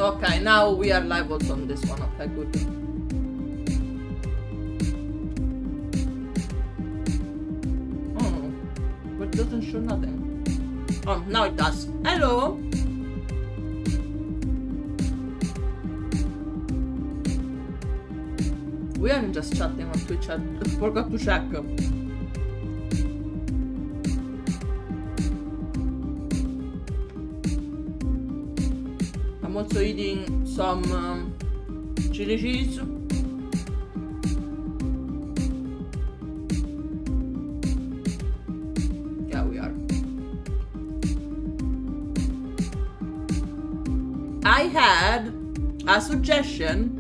Okay, now we are live also on this one. Okay, good. Oh, but it doesn't show nothing. Oh, now it does. Hello. We aren't just chatting on Twitch. I forgot to check. I'm also eating some chili cheese. Yeah, we are. I had a suggestion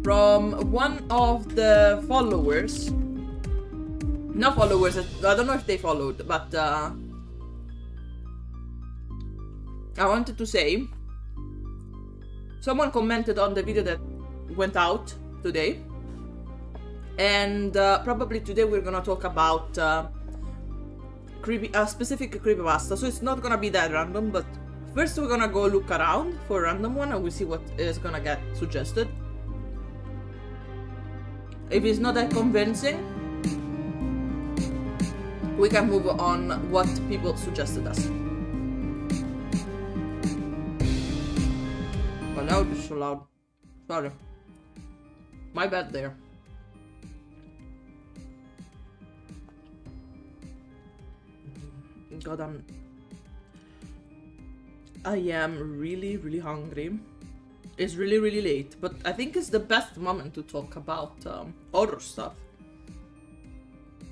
from one of the followers. Not followers, I don't know if they followed, but I wanted to say, someone commented on the video that went out today, and probably today we're gonna talk about a specific creepypasta, so it's not gonna be that random, but first we're gonna go look around for a random one and we'll see what is gonna get suggested. If it's not that convincing, we can move on what people suggested us. Oh, now it's so loud. Sorry. My bad there. God, I am really hungry. It's really late, but I think it's the best moment to talk about horror stuff.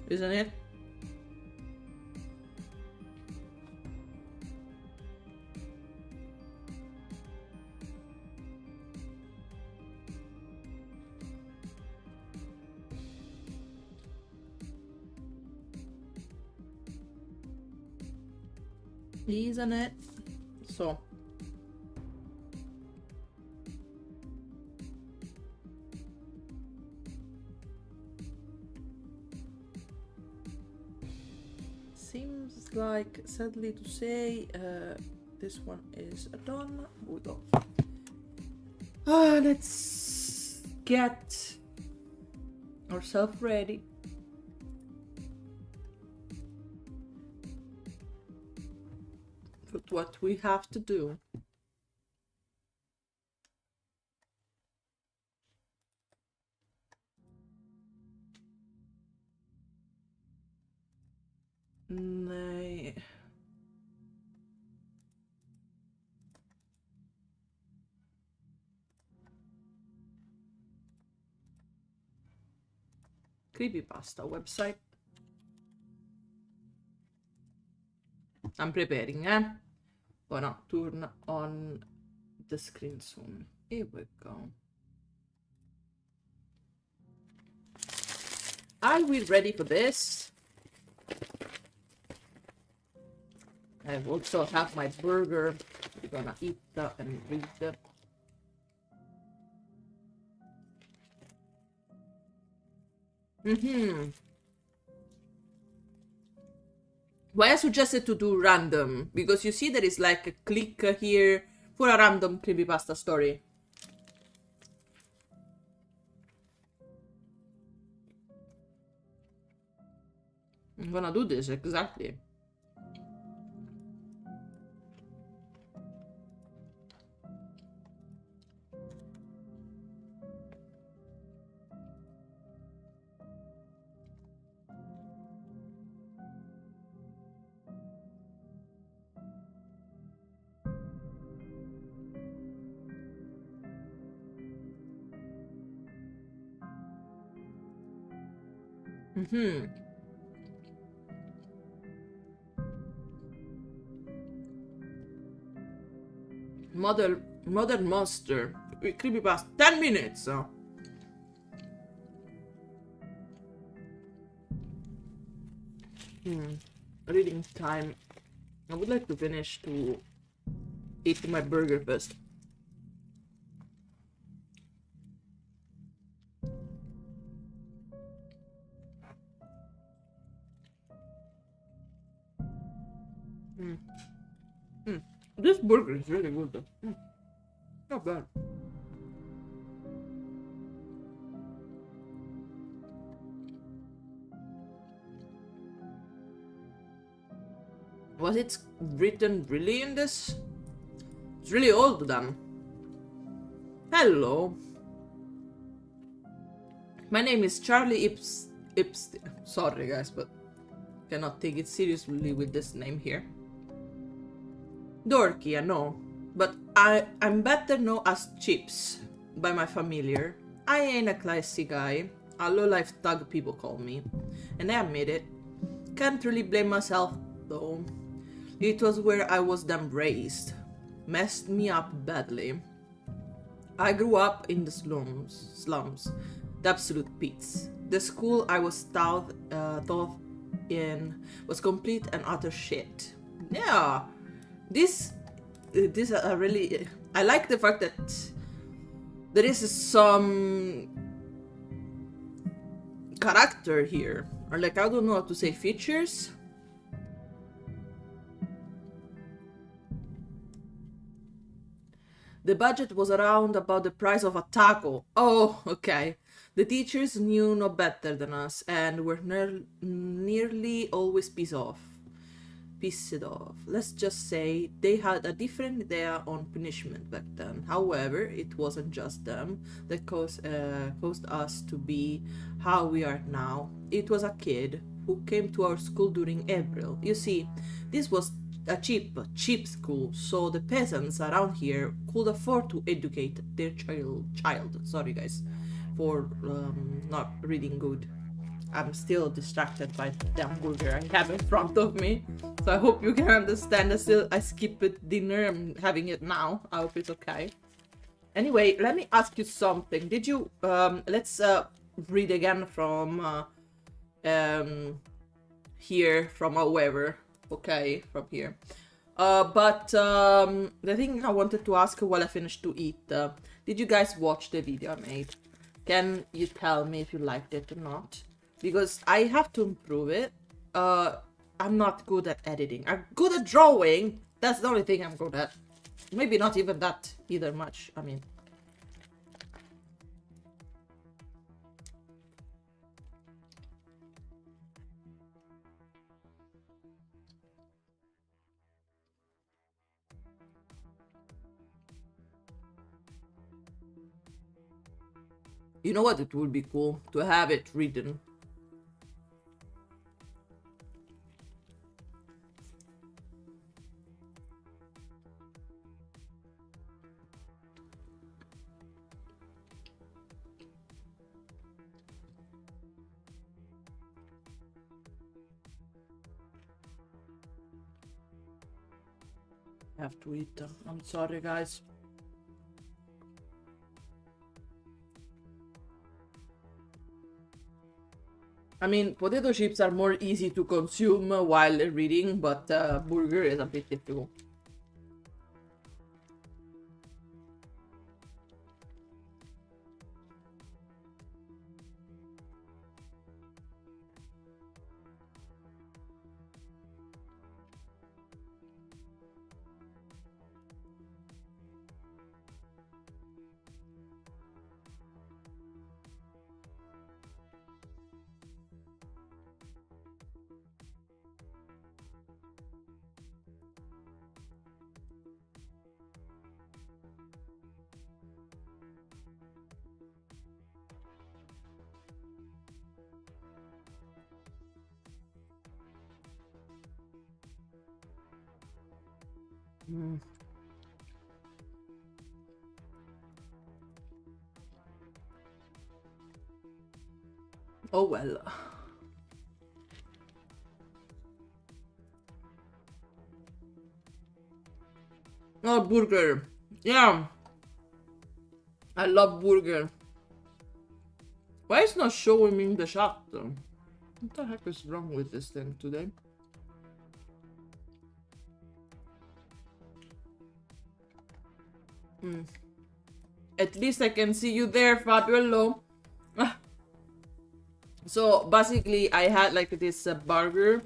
Isn't it? Isn't it? So. Seems like, sadly to say, this one is done. We go. Let's get ourselves ready. But what we have to do. Nej. Creepypasta website. I'm preparing, Gonna turn on the screen soon. Here we go. Are we ready for this? I also have my burger. We're gonna eat that and read that. Why I suggested to do random? Because you see there is like a click here for a random creepypasta story. I'm gonna do this exactly. Modern monster. Creepypasta. 10 minutes. Reading time. I would like to finish to eat my burger first. This burger is really good. Not bad. Was it written really in this? It's really old then. Hello. My name is Charlie Ips. Sorry guys, but cannot take it seriously with this name here. Dorky, I know, but I'm better known as Chips by my familiar. I ain't a classy guy, a low-life thug people call me, and I admit it. Can't really blame myself though. It was where I was then raised. Messed me up badly. I grew up in the slums, the absolute pits. The school I was taught in was complete and utter shit. Yeah, this really. I like the fact that there is some character here, or like I don't know how to say, features. The budget was around about the price of a taco. Oh, okay. The teachers knew no better than us and were nearly always pissed off. Let's just say they had a different idea on punishment back then. However, it wasn't just them that caused us to be how we are now. It was a kid who came to our school during April. You see, this was a cheap school, so the peasants around here could afford to educate their child. Sorry guys for not reading good. I'm still distracted by the hamburger I have in front of me, so I hope you can understand. I skipped dinner. I'm having it now. I hope it's okay. Anyway, let me ask you something. Did you let's read again from here, from however. Okay, from here. But the thing I wanted to ask while I finished to eat, did you guys watch the video I made? Can you tell me if you liked it or not? Because I have to improve it. I'm not good at editing. I'm good at drawing. That's the only thing I'm good at. Maybe not even that either much. I mean. You know what? It would be cool to have it written. I have to eat. I'm sorry, guys. I mean, potato chips are more easy to consume while reading, but burger is a bit difficult. Mm. Oh well. Oh, burger. Yeah. I love burger. Why is it not showing me in the shop though? What the heck is wrong with this thing today? At least I can see you there, Fabio. So basically I had like this burger.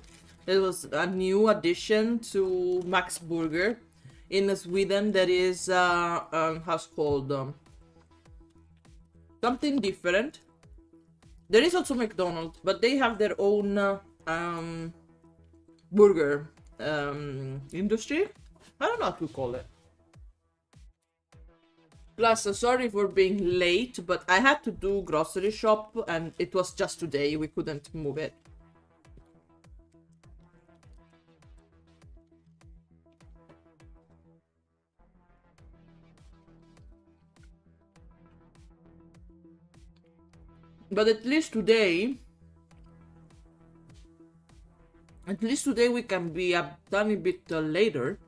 It was a new addition to Max Burger. in Sweden there is how's called something different. There is also McDonald's, but they have their own burger industry. I don't know how to call it. Plus, sorry for being late, but I had to do grocery shop and it was just today. We couldn't move it. But at least today we can be a tiny bit later.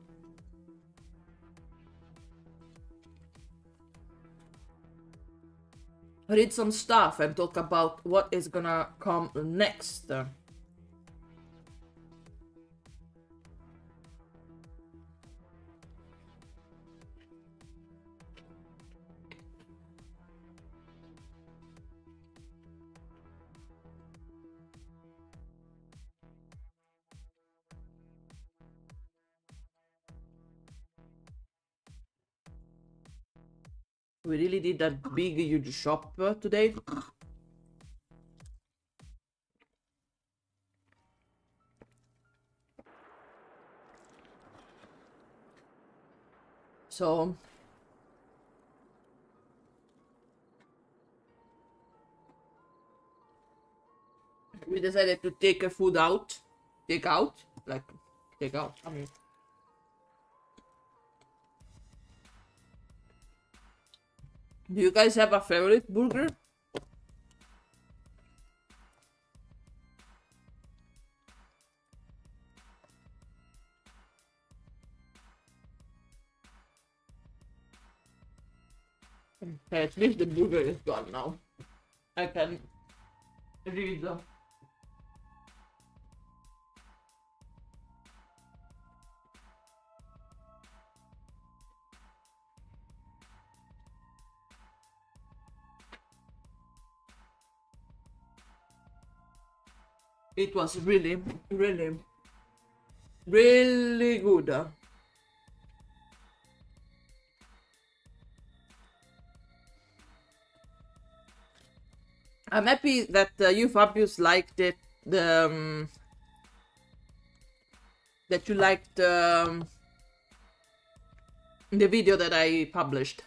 Read some stuff and talk about what is gonna come next. We really did that big, huge shop today. So we decided to take food out. Take out? Like, take out. I mean, do you guys have a favorite burger? Okay, at least the burger is gone now. I can read them. It was really, really, really good. I'm happy that you, Fabius, liked it. That you liked the video that I published.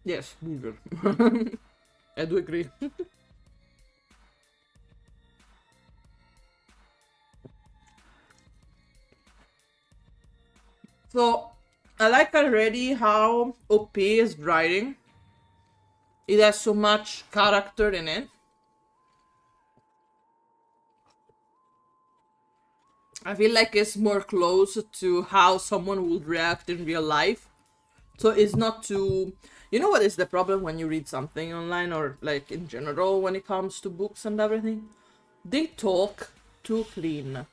Yes, burger. I do agree. So, I like already how OP is writing. It has so much character in it. I feel like it's more close to how someone would react in real life. So it's not too... You know what is the problem when you read something online or like in general when it comes to books and everything? They talk too clean.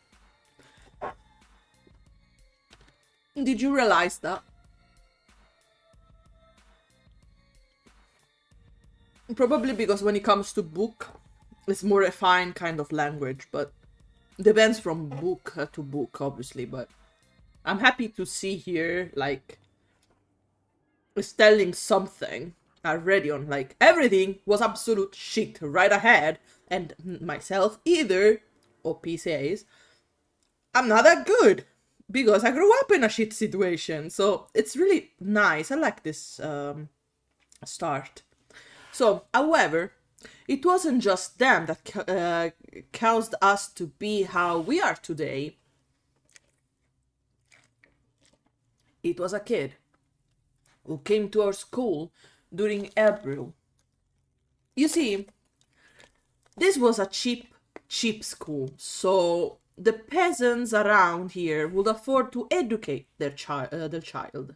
Did you realize that? Probably because when it comes to book, it's more refined kind of language, but depends from book to book, obviously. But I'm happy to see here, like, it's telling something already on, like, everything was absolute shit right ahead, and myself either, OP says, I'm not that good because I grew up in a shit situation. So it's really nice. I like this start. So, however, it wasn't just them that caused us to be how we are today. It was a kid who came to our school during April. You see, this was a cheap school, so the peasants around here would afford to educate their child.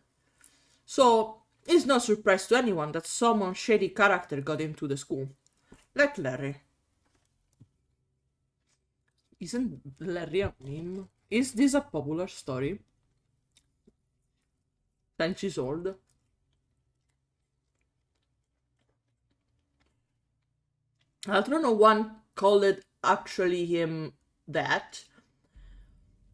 So it's no surprise to anyone that someone shady character got into the school. Like Larry. Isn't Larry a meme? Is this a popular story? 10 years old? I don't know, one called it actually him that.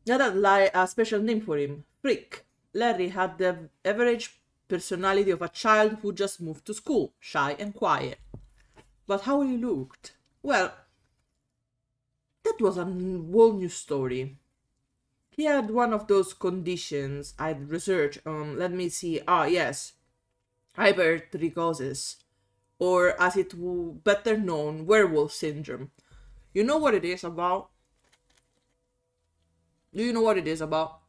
Had a special name for him, Freak. Larry had the average personality of a child who just moved to school, shy and quiet. But how he looked? Well, that was a whole new story. He had one of those conditions I'd researched on, let me see, yes, hypertrichosis, or as it better known, werewolf syndrome. You know what it is about? Do you know what it is about?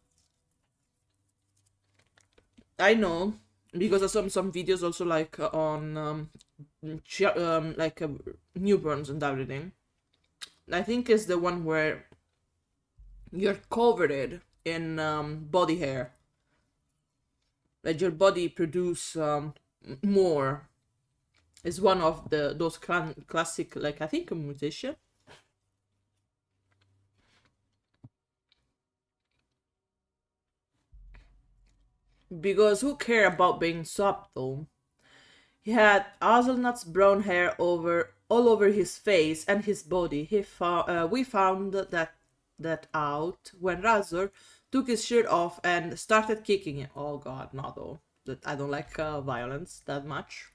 I know because I saw some videos also like on like newborns and everything. I think it's the one where you're covered in body hair, like your body produce more. Is one of the those classic, like I think a mutation. Because who care about being subtle? He had hazelnuts brown hair over all over his face and his body. We found that out when Razor took his shirt off and started kicking it. Oh God, no though. That I don't like violence that much.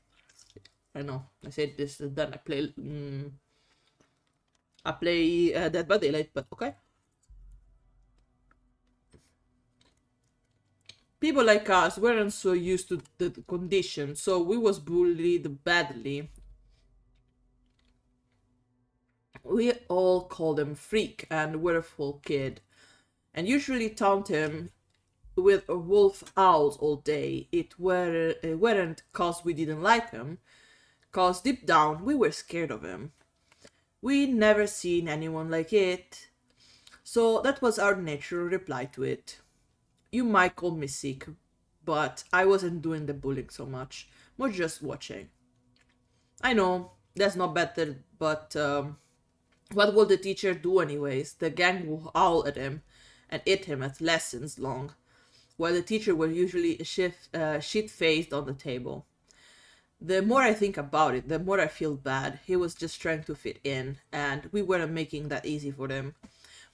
I know. I said this, then I play Dead by Daylight, but okay. People like us weren't so used to the condition, so we was bullied badly. We all called him Freak and Werewolf Kid, and usually taunt him with wolf owls all day. It weren't cause we didn't like him, cause deep down we were scared of him. We never seen anyone like it, so that was our natural reply to it. You might call me sick, but I wasn't doing the bullying so much, more just watching. I know, that's not better, but what would the teacher do anyways? The gang would howl at him and hit him at lessons long, while the teacher was usually shit-faced on the table. The more I think about it, the more I feel bad. He was just trying to fit in, and we weren't making that easy for him.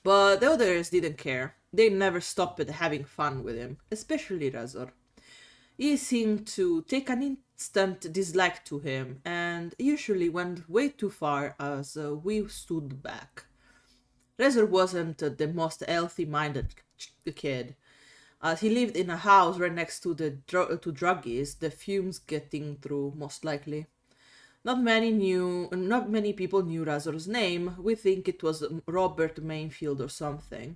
But the others didn't care. They never stopped having fun with him, especially Razor. He seemed to take an instant dislike to him, and usually went way too far as we stood back. Razor wasn't the most healthy-minded kid. As he lived in a house right next to the to druggies, the fumes getting through most likely. Not many people knew Razor's name. We think it was Robert Mainfield or something.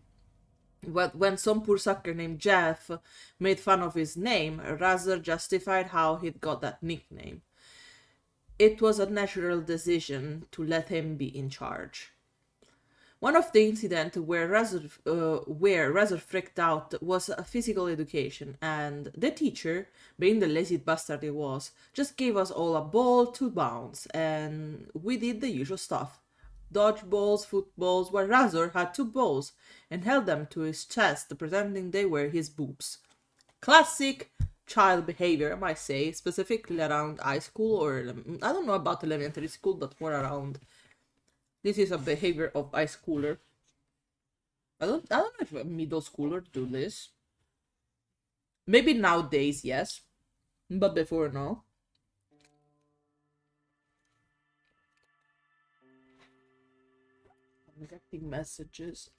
But when some poor sucker named Jeff made fun of his name, Razor justified how he'd got that nickname. It was a natural decision to let him be in charge. One of the incidents where Razor freaked out was a physical education, and the teacher, being the lazy bastard he was, just gave us all a ball to bounce, and we did the usual stuff. Dodgeballs, footballs, while Razor had two balls and held them to his chest, pretending they were his boobs. Classic child behavior, I might say, specifically around high school or I don't know about elementary school, but more around. This is a behavior of high schooler. I don't know if a middle schooler do this. Maybe nowadays, yes, but before, no. I'm getting messages.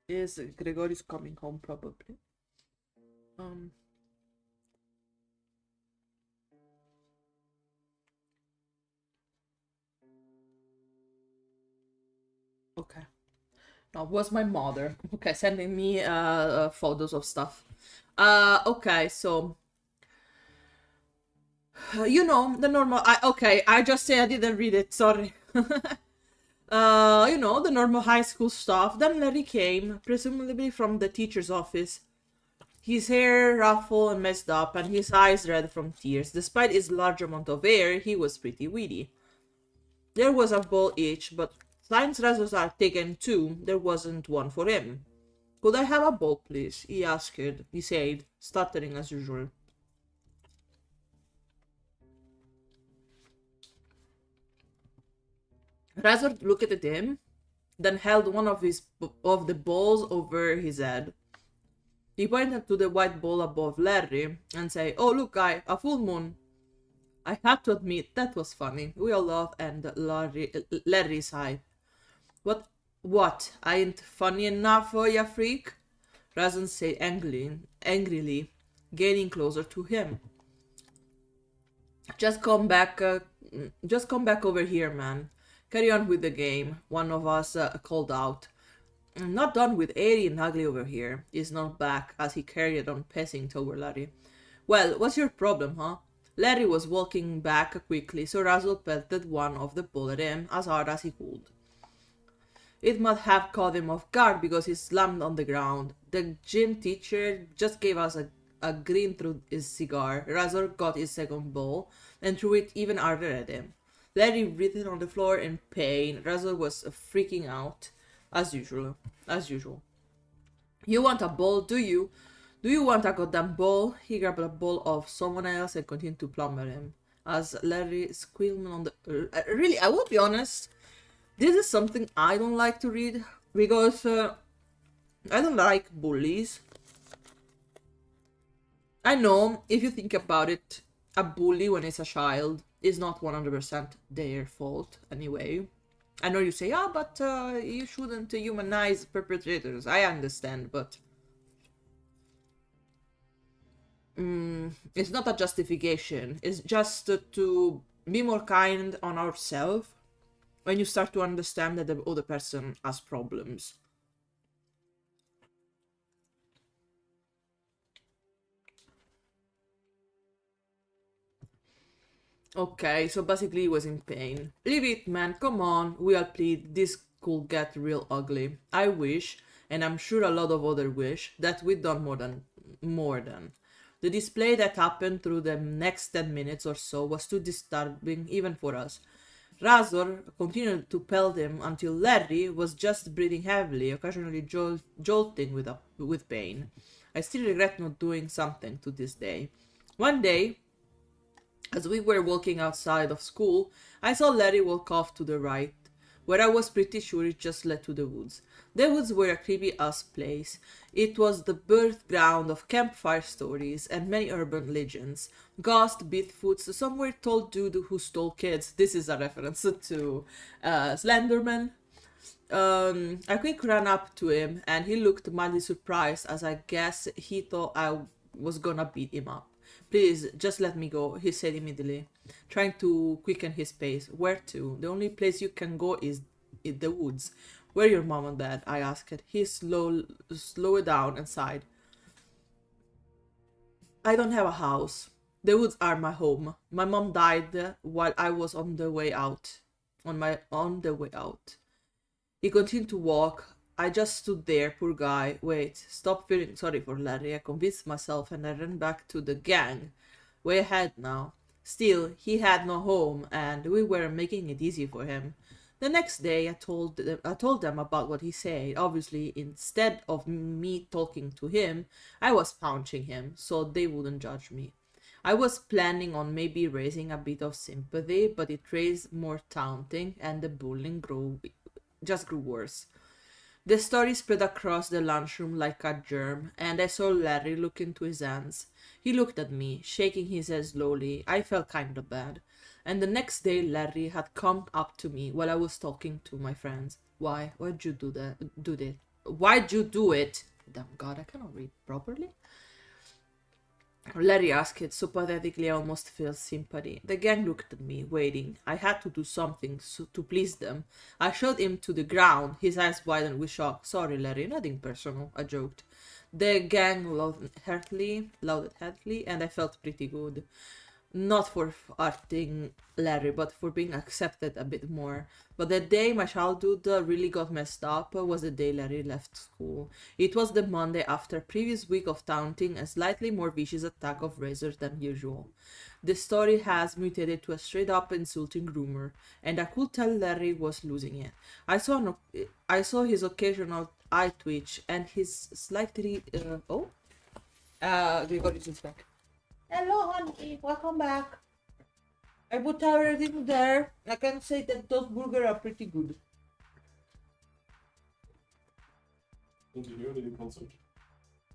Is Gregorius coming home? Probably. Um. Okay. No, it was my mother. Okay, sending me photos of stuff. Okay, so you know the normal. I just say I didn't read it. Sorry. The normal high school stuff. Then Larry came, presumably from the teacher's office. His hair ruffled and messed up, and his eyes red from tears. Despite his large amount of hair, he was pretty witty. There was a ball itch, but since Razors are taken too, there wasn't one for him. Could I have a ball, please? He asked. He said, stuttering as usual. Razor looked at him, then held one of the balls over his head. He pointed to the white ball above Larry and said, "Oh, look, guy, a full moon." I had to admit that was funny. We all laughed and Larry sighed. What? I ain't funny enough for ya, freak? Razan said angrily, getting closer to him. Just come back, over here, man. Carry on with the game, one of us called out. "I'm not done with airy and ugly over here." He not back as he carried on pacing toward Larry. "Well, what's your problem, huh?" Larry was walking back quickly, so Russell pelted one of the ball at him as hard as he could. It must have caught him off guard because he slammed on the ground. The gym teacher just gave us a grin through his cigar. Razor got his second ball and threw it even harder at him. Larry writhed on the floor in pain. Razor was freaking out, as usual. "You want a ball, do you? Do you want a goddamn ball?" He grabbed a ball of someone else and continued to plumber him. As Larry squealed on the... really, I will be honest, this is something I don't like to read, because I don't like bullies. I know, if you think about it, a bully when it's a child is not 100% their fault anyway. I know you say, but you shouldn't humanize perpetrators. I understand, but it's not a justification. It's just to be more kind on ourselves when you start to understand that the other person has problems. Okay, so basically he was in pain. "Leave it, man, come on," we all plead. "This could get real ugly. I wish, and I'm sure a lot of others wish, that we'd done more than. The display that happened through the next 10 minutes or so was too disturbing even for us. Razor continued to pelt him until Larry was just breathing heavily, occasionally jolting with pain. I still regret not doing something to this day. One day, as we were walking outside of school, I saw Larry walk off to the right, where I was pretty sure it just led to the woods. The woods were a creepy-ass place. It was the birth ground of campfire stories and many urban legends. Ghosts, Bigfoots, some were told dude who stole kids. This is a reference to Slenderman. I quick ran up to him, and he looked mildly surprised, as I guess he thought I was gonna beat him up. "Please, just let me go," he said immediately, trying to quicken his pace. "Where to? The only place you can go is in the woods." "Where are your mom and dad?" I asked. He slowed down and sighed. "I don't have a house. The woods are my home. My mom died while I was on the way out. On the way out." He continued to walk. I just stood there, poor guy. Wait, stop feeling sorry for Larry. I convinced myself and I ran back to the gang. Way ahead now. Still, he had no home and we were making it easy for him. The next day I told them about what he said. Obviously, instead of me talking to him, I was punching him, so they wouldn't judge me. I was planning on maybe raising a bit of sympathy, but it raised more taunting and the bullying grew worse. The story spread across the lunchroom like a germ, and I saw Larry look into his hands. He looked at me, shaking his head slowly. I felt kind of bad. And the next day Larry had come up to me while I was talking to my friends. Why'd you do that? Why'd you do it? Damn God, I cannot read properly. Larry asked it so pathetically I almost felt sympathy. The gang looked at me, waiting. I had to do something to please them. I shoved him to the ground, his eyes widened with shock. "Sorry, Larry, nothing personal," I joked. The gang laughed heartily, and I felt pretty good. Not for hurting Larry, but for being accepted a bit more. But the day my childhood really got messed up was the day Larry left school. It was the Monday after a previous week of taunting and slightly more vicious attack of razors than usual. The story has mutated to a straight-up insulting rumor, and I could tell Larry was losing it. I saw his occasional eye twitch and his slightly... Gregorius is back. "Hello, honey. Welcome back. I put everything there. I can say that those burgers are pretty good." Did you hear the concert?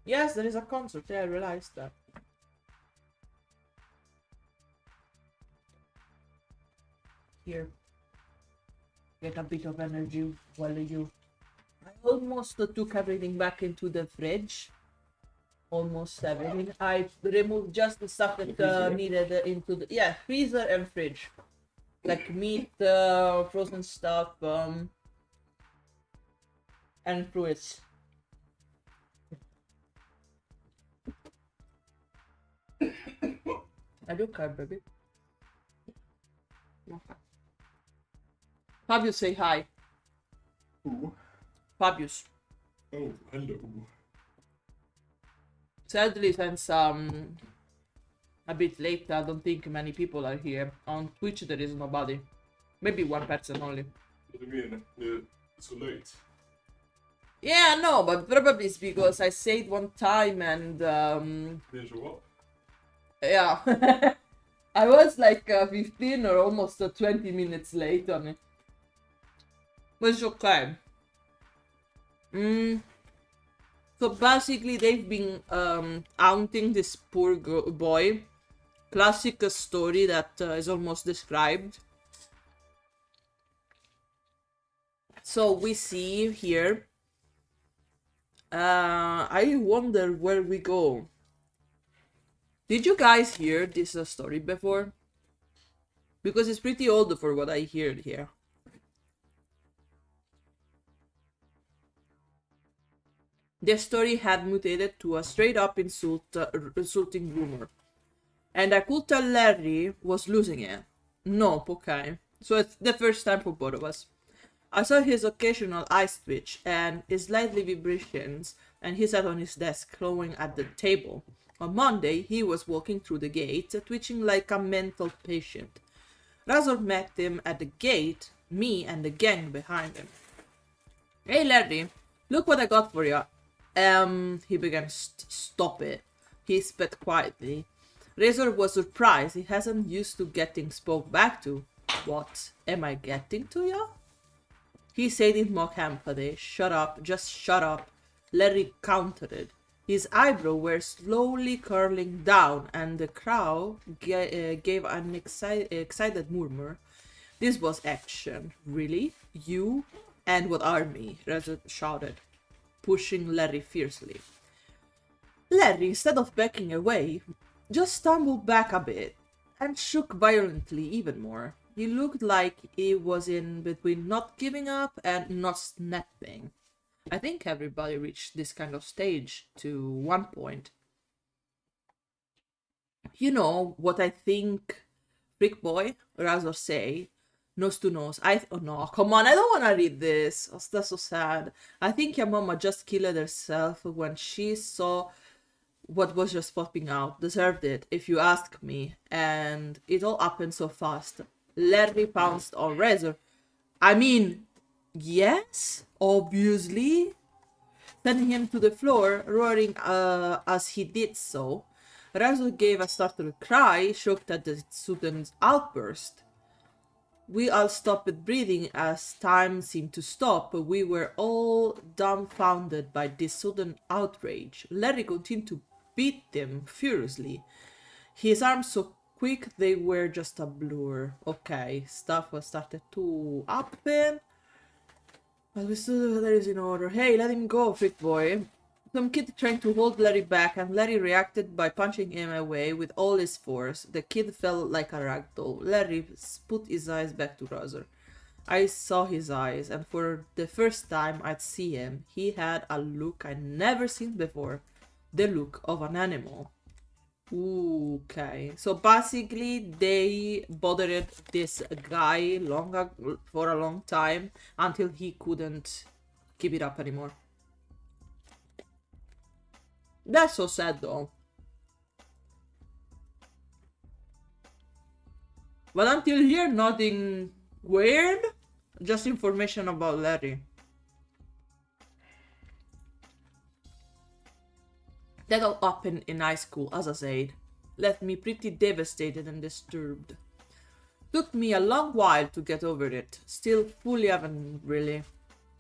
Yes, there is a concert. Yeah, I realized that. Here, get a bit of energy while you. I almost took everything back into the fridge. Almost everything. I removed just the stuff that needed into the freezer and fridge, like meat, frozen stuff, and fruits. I do care, baby. Okay. Fabius, say hi. Who? Fabius. Oh, hello. Sadly, since a bit late, I don't think many people are here. On Twitch, there is nobody. Maybe one person only. What do you mean? So late? Yeah, no, but probably it's because I said one time and Didn't show up? yeah. I was like 15 or almost 20 minutes late on it. But it's okay. So basically, they've been haunting this poor boy. Classic story that is almost described. So we see here. I wonder where we go. Did you guys hear this story before? Because it's pretty old for what I heard here. The story had mutated to a straight-up insulting rumor. And I could tell Larry was losing it. Nope, okay. So it's the first time for both of us. I saw his occasional eyes twitch and his slightly vibrations, and he sat on his desk, clawing at the table. On Monday, he was walking through the gate, twitching like a mental patient. Razor met him at the gate, me and the gang behind him. Hey Larry, look what I got for you. He began. Stop it. He spat quietly. Razor was surprised. He hasn't used to getting spoke back to. What? Am I getting to you? He said in mock empathy. Shut up. Just shut up. Larry countered. His eyebrows were slowly curling down, and the crowd gave an excited murmur. This was action. Really? You? And what army? Razor shouted, pushing Larry fiercely. Larry, instead of backing away, just stumbled back a bit and shook violently even more. He looked like he was in between not giving up and not snapping. I think everybody reached this kind of stage to one point. You know what I think Freak Boy, Razor say, nose to nose. Oh no, come on, I don't want to read this. Oh, that's so sad. I think your mama just killed herself when she saw what was just popping out. Deserved it, if you ask me. And it all happened so fast. Larry pounced on Razor. I mean, yes, obviously. Sending him to the floor, roaring as he did so. Razor gave a startled cry, shocked at the sudden outburst. We all stopped breathing as time seemed to stop. We were all dumbfounded by this sudden outrage. Larry continued to beat them furiously. His arms so quick they were just a blur. Okay, stuff was started to happen. But we stood there is in order. Hey, let him go, Freak Boy. Some kid trying to hold Larry back, and Larry reacted by punching him away with all his force. The kid fell like a rag doll. Larry put his eyes back to Razor. I saw his eyes, and for the first time I'd see him, he had a look I'd never seen before. The look of an animal. Okay, so basically they bothered this guy for a long time until he couldn't keep it up anymore. That's so sad though. But until here, nothing weird. Just information about Larry. That all happened in high school, as I said. Left me pretty devastated and disturbed. Took me a long while to get over it. Still fully haven't really.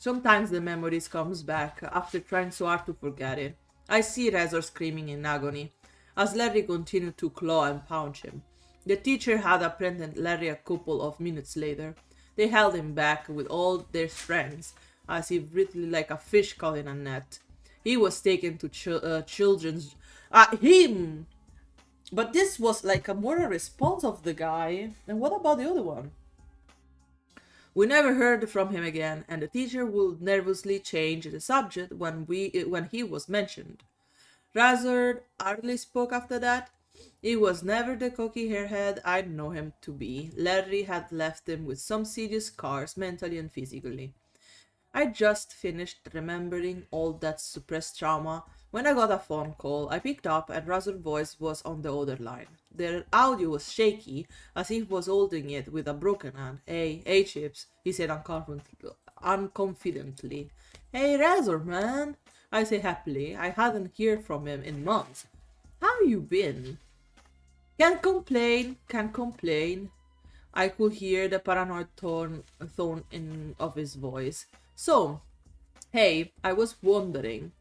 Sometimes the memories comes back after trying so hard to forget it. I see Razor screaming in agony as Larry continued to claw and punch him. The teacher had apprehended Larry a couple of minutes later. They held him back with all their strength, as if writhing like a fish caught in a net. He was taken to children's... him! But this was like a moral response of the guy. And what about the other one? We never heard from him again, and the teacher would nervously change the subject when he was mentioned. Razor hardly spoke after that. He was never the cocky hairhead I'd know him to be. Larry had left him with some serious scars, mentally and physically. I just finished remembering all that suppressed trauma when I got a phone call. I picked up and Razor's voice was on the other line. The audio was shaky, as if he was holding it with a broken hand. Hey, Chips, he said unconfidently. Hey, Razor, man, I say happily. I hadn't heard from him in months. How you been? Can't complain. I could hear the paranoid tone of his voice. So, hey, I was wondering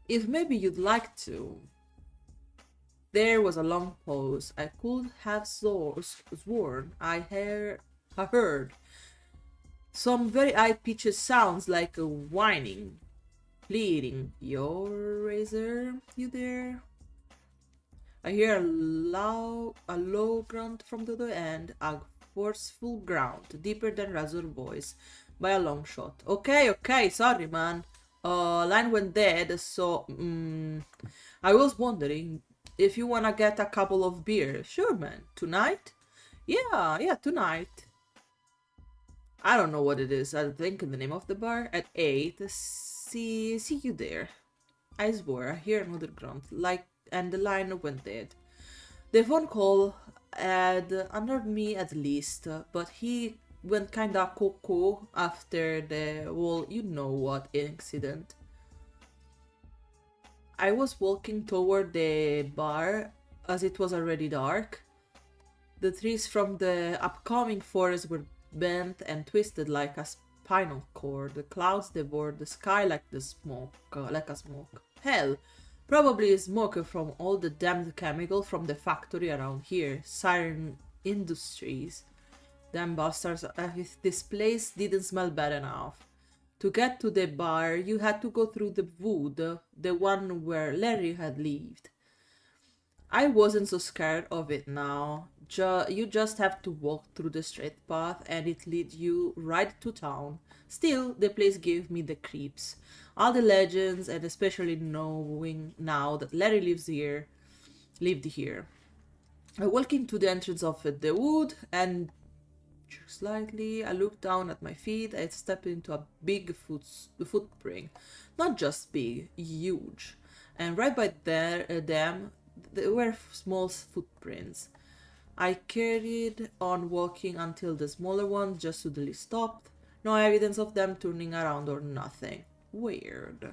if maybe you'd like to... There was a long pause. I could have sworn I heard some very high-pitched sounds like a whining, pleading. Your Razor, you there? I hear a low grunt from the other end, a forceful grunt, deeper than Razor's voice, by a long shot. Okay, sorry, man. Line went dead, so I was wondering if you wanna get a couple of beers. Sure, man. Tonight? Yeah, tonight. I don't know what it is. I think the name of the bar at 8. See you there. I swore. I hear another grunt, and the line went dead. The phone call had unnerved me at least, but he went kinda cuckoo after the whole you-know-what incident. I was walking toward the bar as it was already dark. The trees from the upcoming forest were bent and twisted like a spinal cord. The clouds devoured the sky like a smoke. Hell, probably smoke from all the damned chemical from the factory around here. Siren Industries. Damn bastards, if this place didn't smell bad enough. To get to the bar, you had to go through the wood, the one where Larry had lived. I wasn't so scared of it now. You just have to walk through the straight path and it leads you right to town. Still, the place gave me the creeps. All the legends, and especially knowing now that Larry lived here. I walked into the entrance of the wood and slightly, I looked down at my feet. I stepped into a big footprint. Not just big, huge. And right by them, there were small footprints. I carried on walking until the smaller ones just suddenly stopped. No evidence of them turning around or nothing. Weird.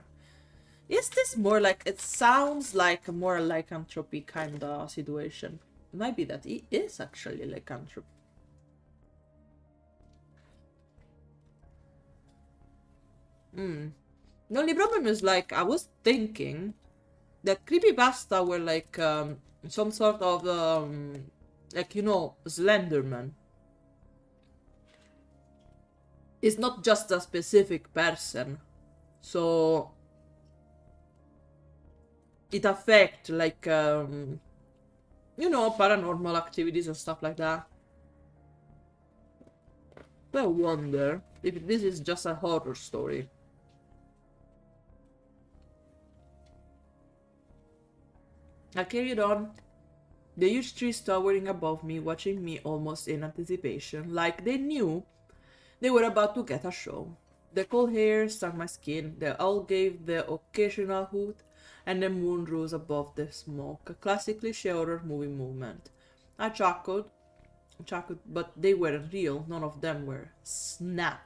Is this more like... It sounds like a more lycanthropy kind of situation. It might be that it is actually lycanthropy. The only problem is, like, I was thinking that creepypasta were like some sort of like, you know, Slenderman. It's not just a specific person, so it affects like you know, paranormal activities and stuff like that. So I wonder if this is just a horror story. I carried on, the huge trees towering above me, watching me almost in anticipation, like they knew they were about to get a show. The cold air stung my skin, the owl gave the occasional hoot, and the moon rose above the smoke, a classically horror movie movement. I chuckled, but they weren't real, none of them were. Snap!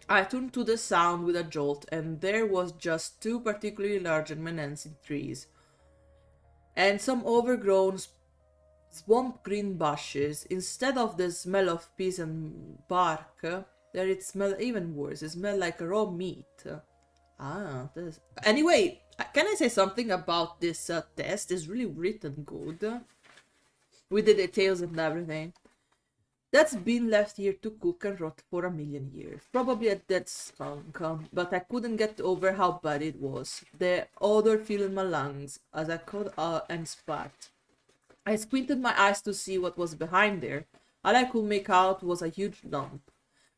I turned to the sound with a jolt, and there was just two particularly large and menacing trees, and some overgrown swamp green bushes. Instead of the smell of peas and bark, There it smelled even worse. It smelled like raw meat. This. Anyway, can I say something about this test? It's really written good. With the details and everything. That's been left here to cook and rot for a million years. Probably a dead skunk, but I couldn't get over how bad it was. The odor filled my lungs as I could and spat. I squinted my eyes to see what was behind there. All I could make out was a huge lump.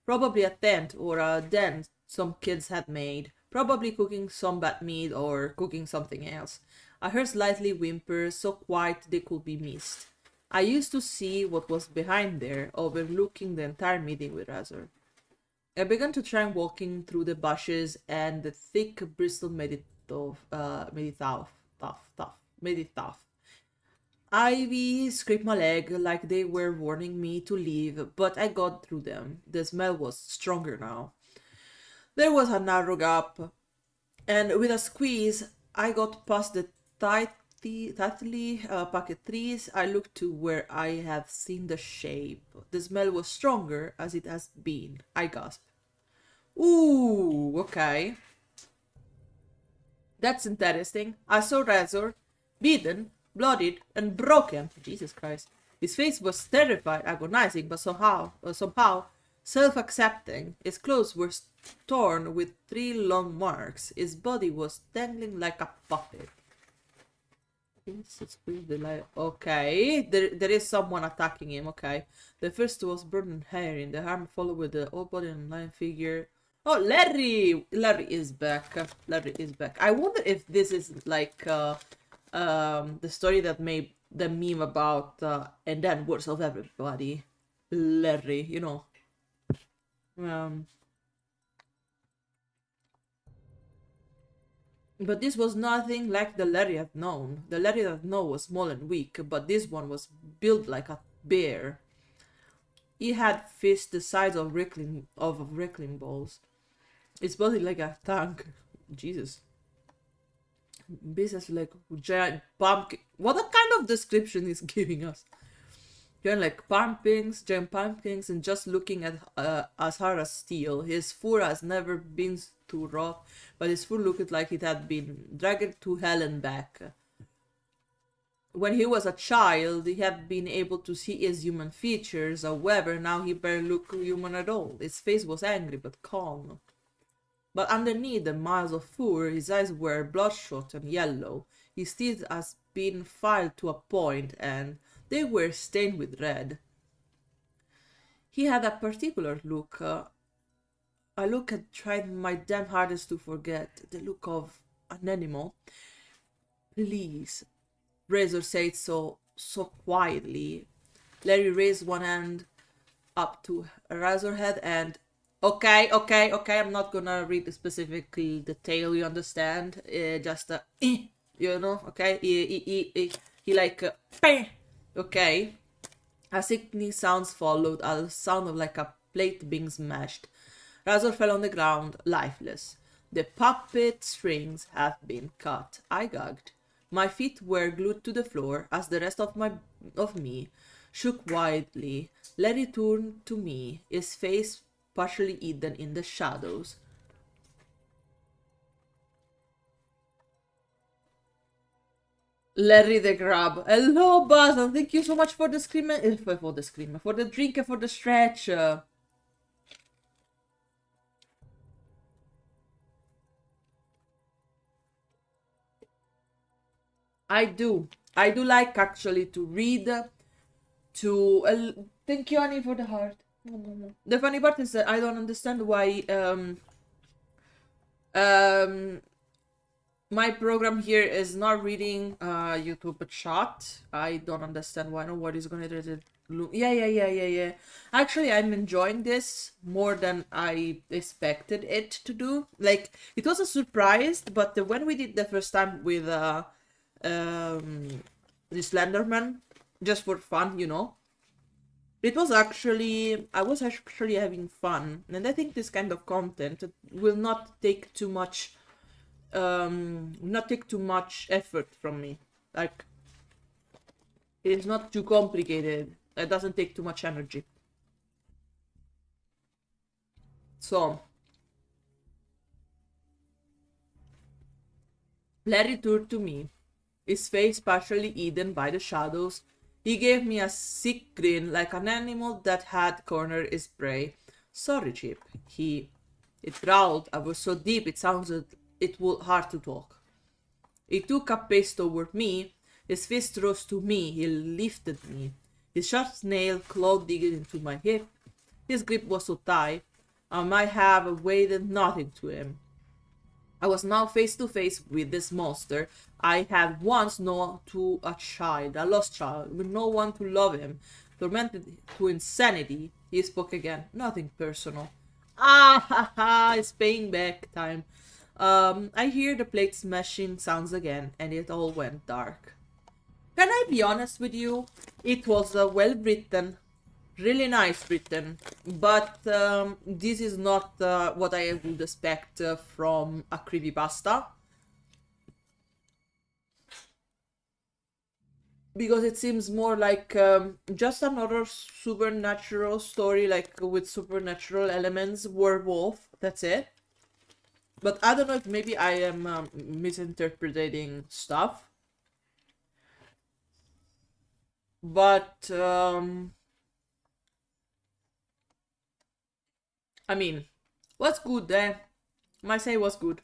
Probably a tent or a den some kids had made. Probably cooking some bad meat or cooking something else. I heard slightly whimpers, so quiet they could be missed. I used to see what was behind there, overlooking the entire meeting with Razor. I began to try walking through the bushes, and the thick bristle made it tough. Ivy scraped my leg like they were warning me to leave, but I got through them. The smell was stronger now. There was a narrow gap, and with a squeeze, I got past the tightly packed trees. I looked to where I had seen the shape. The smell was stronger as it has been. I gasped. Ooh, okay. That's interesting. I saw Razor, beaten, bloodied, and broken. Jesus Christ. His face was terrified, agonizing, but somehow self-accepting. His clothes were torn with 3 long marks. His body was dangling like a puppet. Okay, there is someone attacking him. Okay, the first was burning hair in the arm, followed with the old body and line figure. Oh, Larry! Larry is back. Larry is back. I wonder if this is like the story that made the meme about and then words of everybody. Larry, you know. But this was nothing like the Larry I'd known. The Larry I'd known was small and weak, but this one was built like a bear. He had fists the size of wriggling balls. His body like a tank. Jesus. Business like giant pumpkin. What a kind of description he's giving us? Giant pumpkins, and just looking at as hard as steel. His fur has never been too rough, but his fur looked like it had been dragged to hell and back. When he was a child, he had been able to see his human features. However, now he barely looked human at all. His face was angry but calm. But underneath the miles of fur, his eyes were bloodshot and yellow. His teeth had been filed to a point, and they were stained with red. He had a particular look. A look I tried my damn hardest to forget. The look of an animal. Please, Razor said so quietly. Larry raised one hand up to Razor's head and okay, I'm not gonna read specifically the tale, you understand? Just you know, okay? He like okay. A sickening sound followed, a sound of like a plate being smashed. Razor fell on the ground, lifeless. The puppet strings had been cut. I gagged. My feet were glued to the floor as the rest of me shook wildly. Larry turned to me, his face partially hidden in the shadows. Larry the Grab. Hello, Buzz, thank you so much for the scream, for the drink and for the stretch. I do like actually to read, thank you, Annie, for the heart. The funny part is that I don't understand why my program here is not reading YouTube chat. I don't understand why. Nobody's gonna yeah. Actually, I'm enjoying this more than I expected it to do. Like, it was a surprise, but when we did the first time with the Slenderman, just for fun, you know, I was actually having fun, and I think this kind of content will not take too much effort from me. Like, it's not too complicated. It doesn't take too much energy. So, Larry turned to me, his face partially hidden by the shadows. He gave me a sick grin, like an animal that had cornered his prey. Sorry, Chip. It growled. I was so deep it sounded it was hard to talk. He took a pace toward me. His fist rose to me. He lifted me. His sharp nail claw digging into my hip. His grip was so tight, I might have weighed nothing to him. I was now face to face with this monster I had once known to a child, a lost child, with no one to love him, tormented to insanity. He spoke again. Nothing personal. Ah ha ha! It's paying back time. I hear the plate smashing sounds again, and it all went dark. Can I be honest with you? It was well written, really nice written, but this is not what I would expect from a creepypasta. Because it seems more like just another supernatural story, like with supernatural elements, werewolf, that's it. But I don't know if maybe I am misinterpreting stuff. But I mean, what's good there? Might say what's good.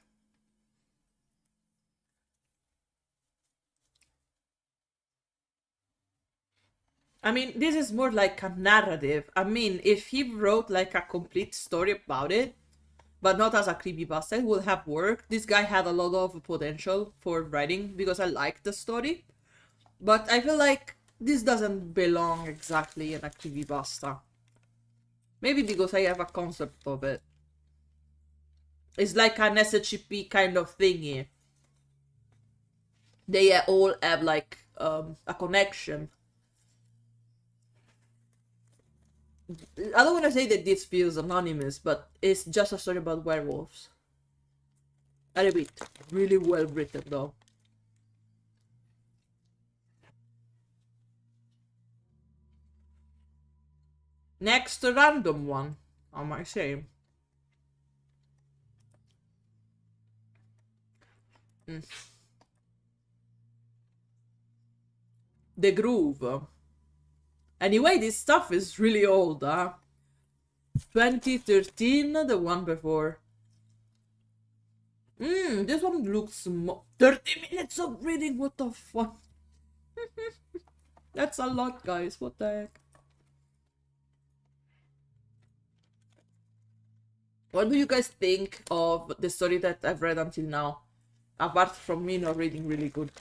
I mean, this is more like a narrative. I mean, if he wrote like a complete story about it, but not as a creepypasta, it would have worked. This guy had a lot of potential for writing because I like the story. But I feel like this doesn't belong exactly in a creepypasta. Maybe because I have a concept of it. It's like an SCP kind of thingy. They all have like a connection. I don't want to say that this feels anonymous, but it's just a story about werewolves. I repeat, really well written though. Next random one, I might say. The Groove. Anyway, this stuff is really old, huh? 2013, the one before. This one looks 30 minutes of reading, what the fuck? That's a lot, guys, what the heck? What do you guys think of the story that I've read until now? Apart from me not reading really good.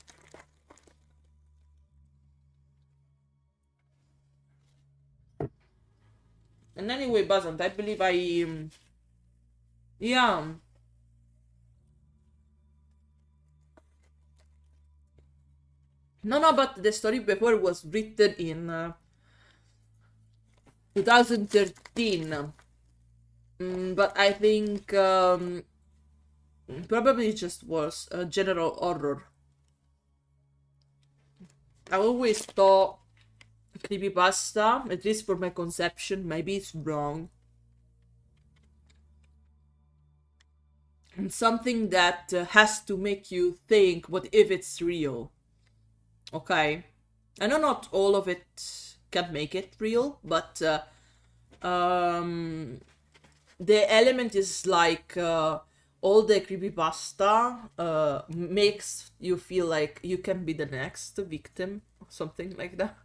And anyway, Bazant, I believe yeah. No, but the story before was written in 2013. But I think probably it just was a general horror. I always thought creepypasta, at least for my conception, maybe it's wrong. And something that has to make you think, what if it's real? Okay. I know not all of it can make it real, but the element is like all the creepypasta makes you feel like you can be the next victim, something like that.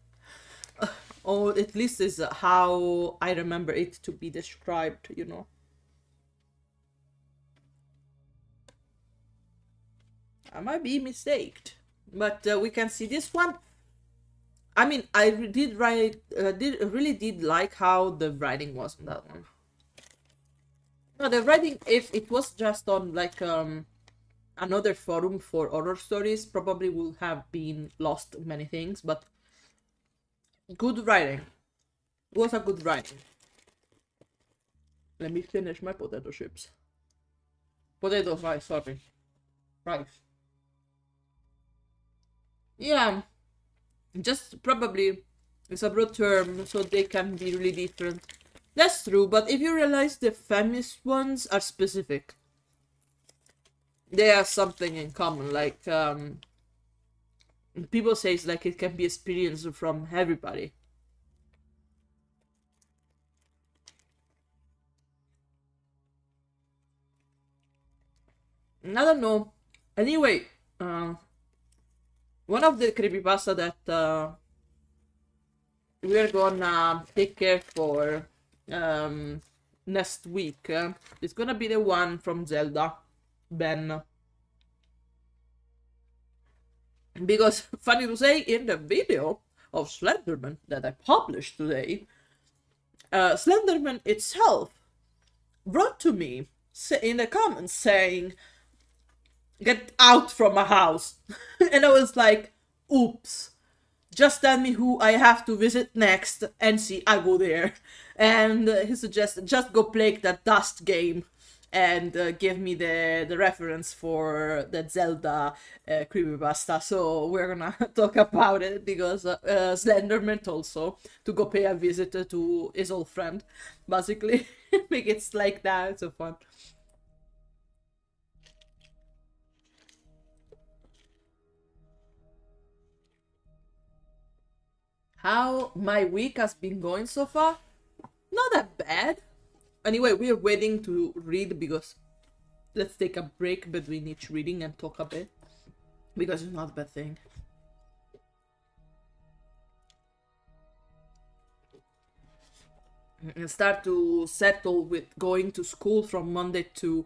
Or at least is how I remember it to be described, you know. I might be mistaken, but we can see this one. I mean, I did really did like how the writing was on that one. No, the writing, if it was just on like another forum for horror stories, probably would have been lost many things, but good writing. It was a good writing. Let me finish my potato chips. Potato fries, sorry. Rice. Yeah, just probably it's a broad term, so they can be really different. That's true, but if you realize the feminist ones are specific, they have something in common. Like people say it's like it can be experienced from everybody. I don't know. Anyway, one of the creepypasta that we're gonna take care for next week is gonna be the one from Zelda, Ben. Because, funny to say, in the video of Slenderman that I published today, Slenderman itself wrote to me in the comments saying, "Get out from my house." And I was like, oops. Just tell me who I have to visit next and see, I go there. And he suggested just go play that Dust game and give me the reference for the Zelda creepypasta. So we're gonna talk about it because Slenderman also to go pay a visit to his old friend, basically. Make it like that. It's so fun. How my week has been going so far? Not that bad. Anyway, we are waiting to read because let's take a break between each reading and talk a bit. Because it's not a bad thing. And start to settle with going to school from Monday to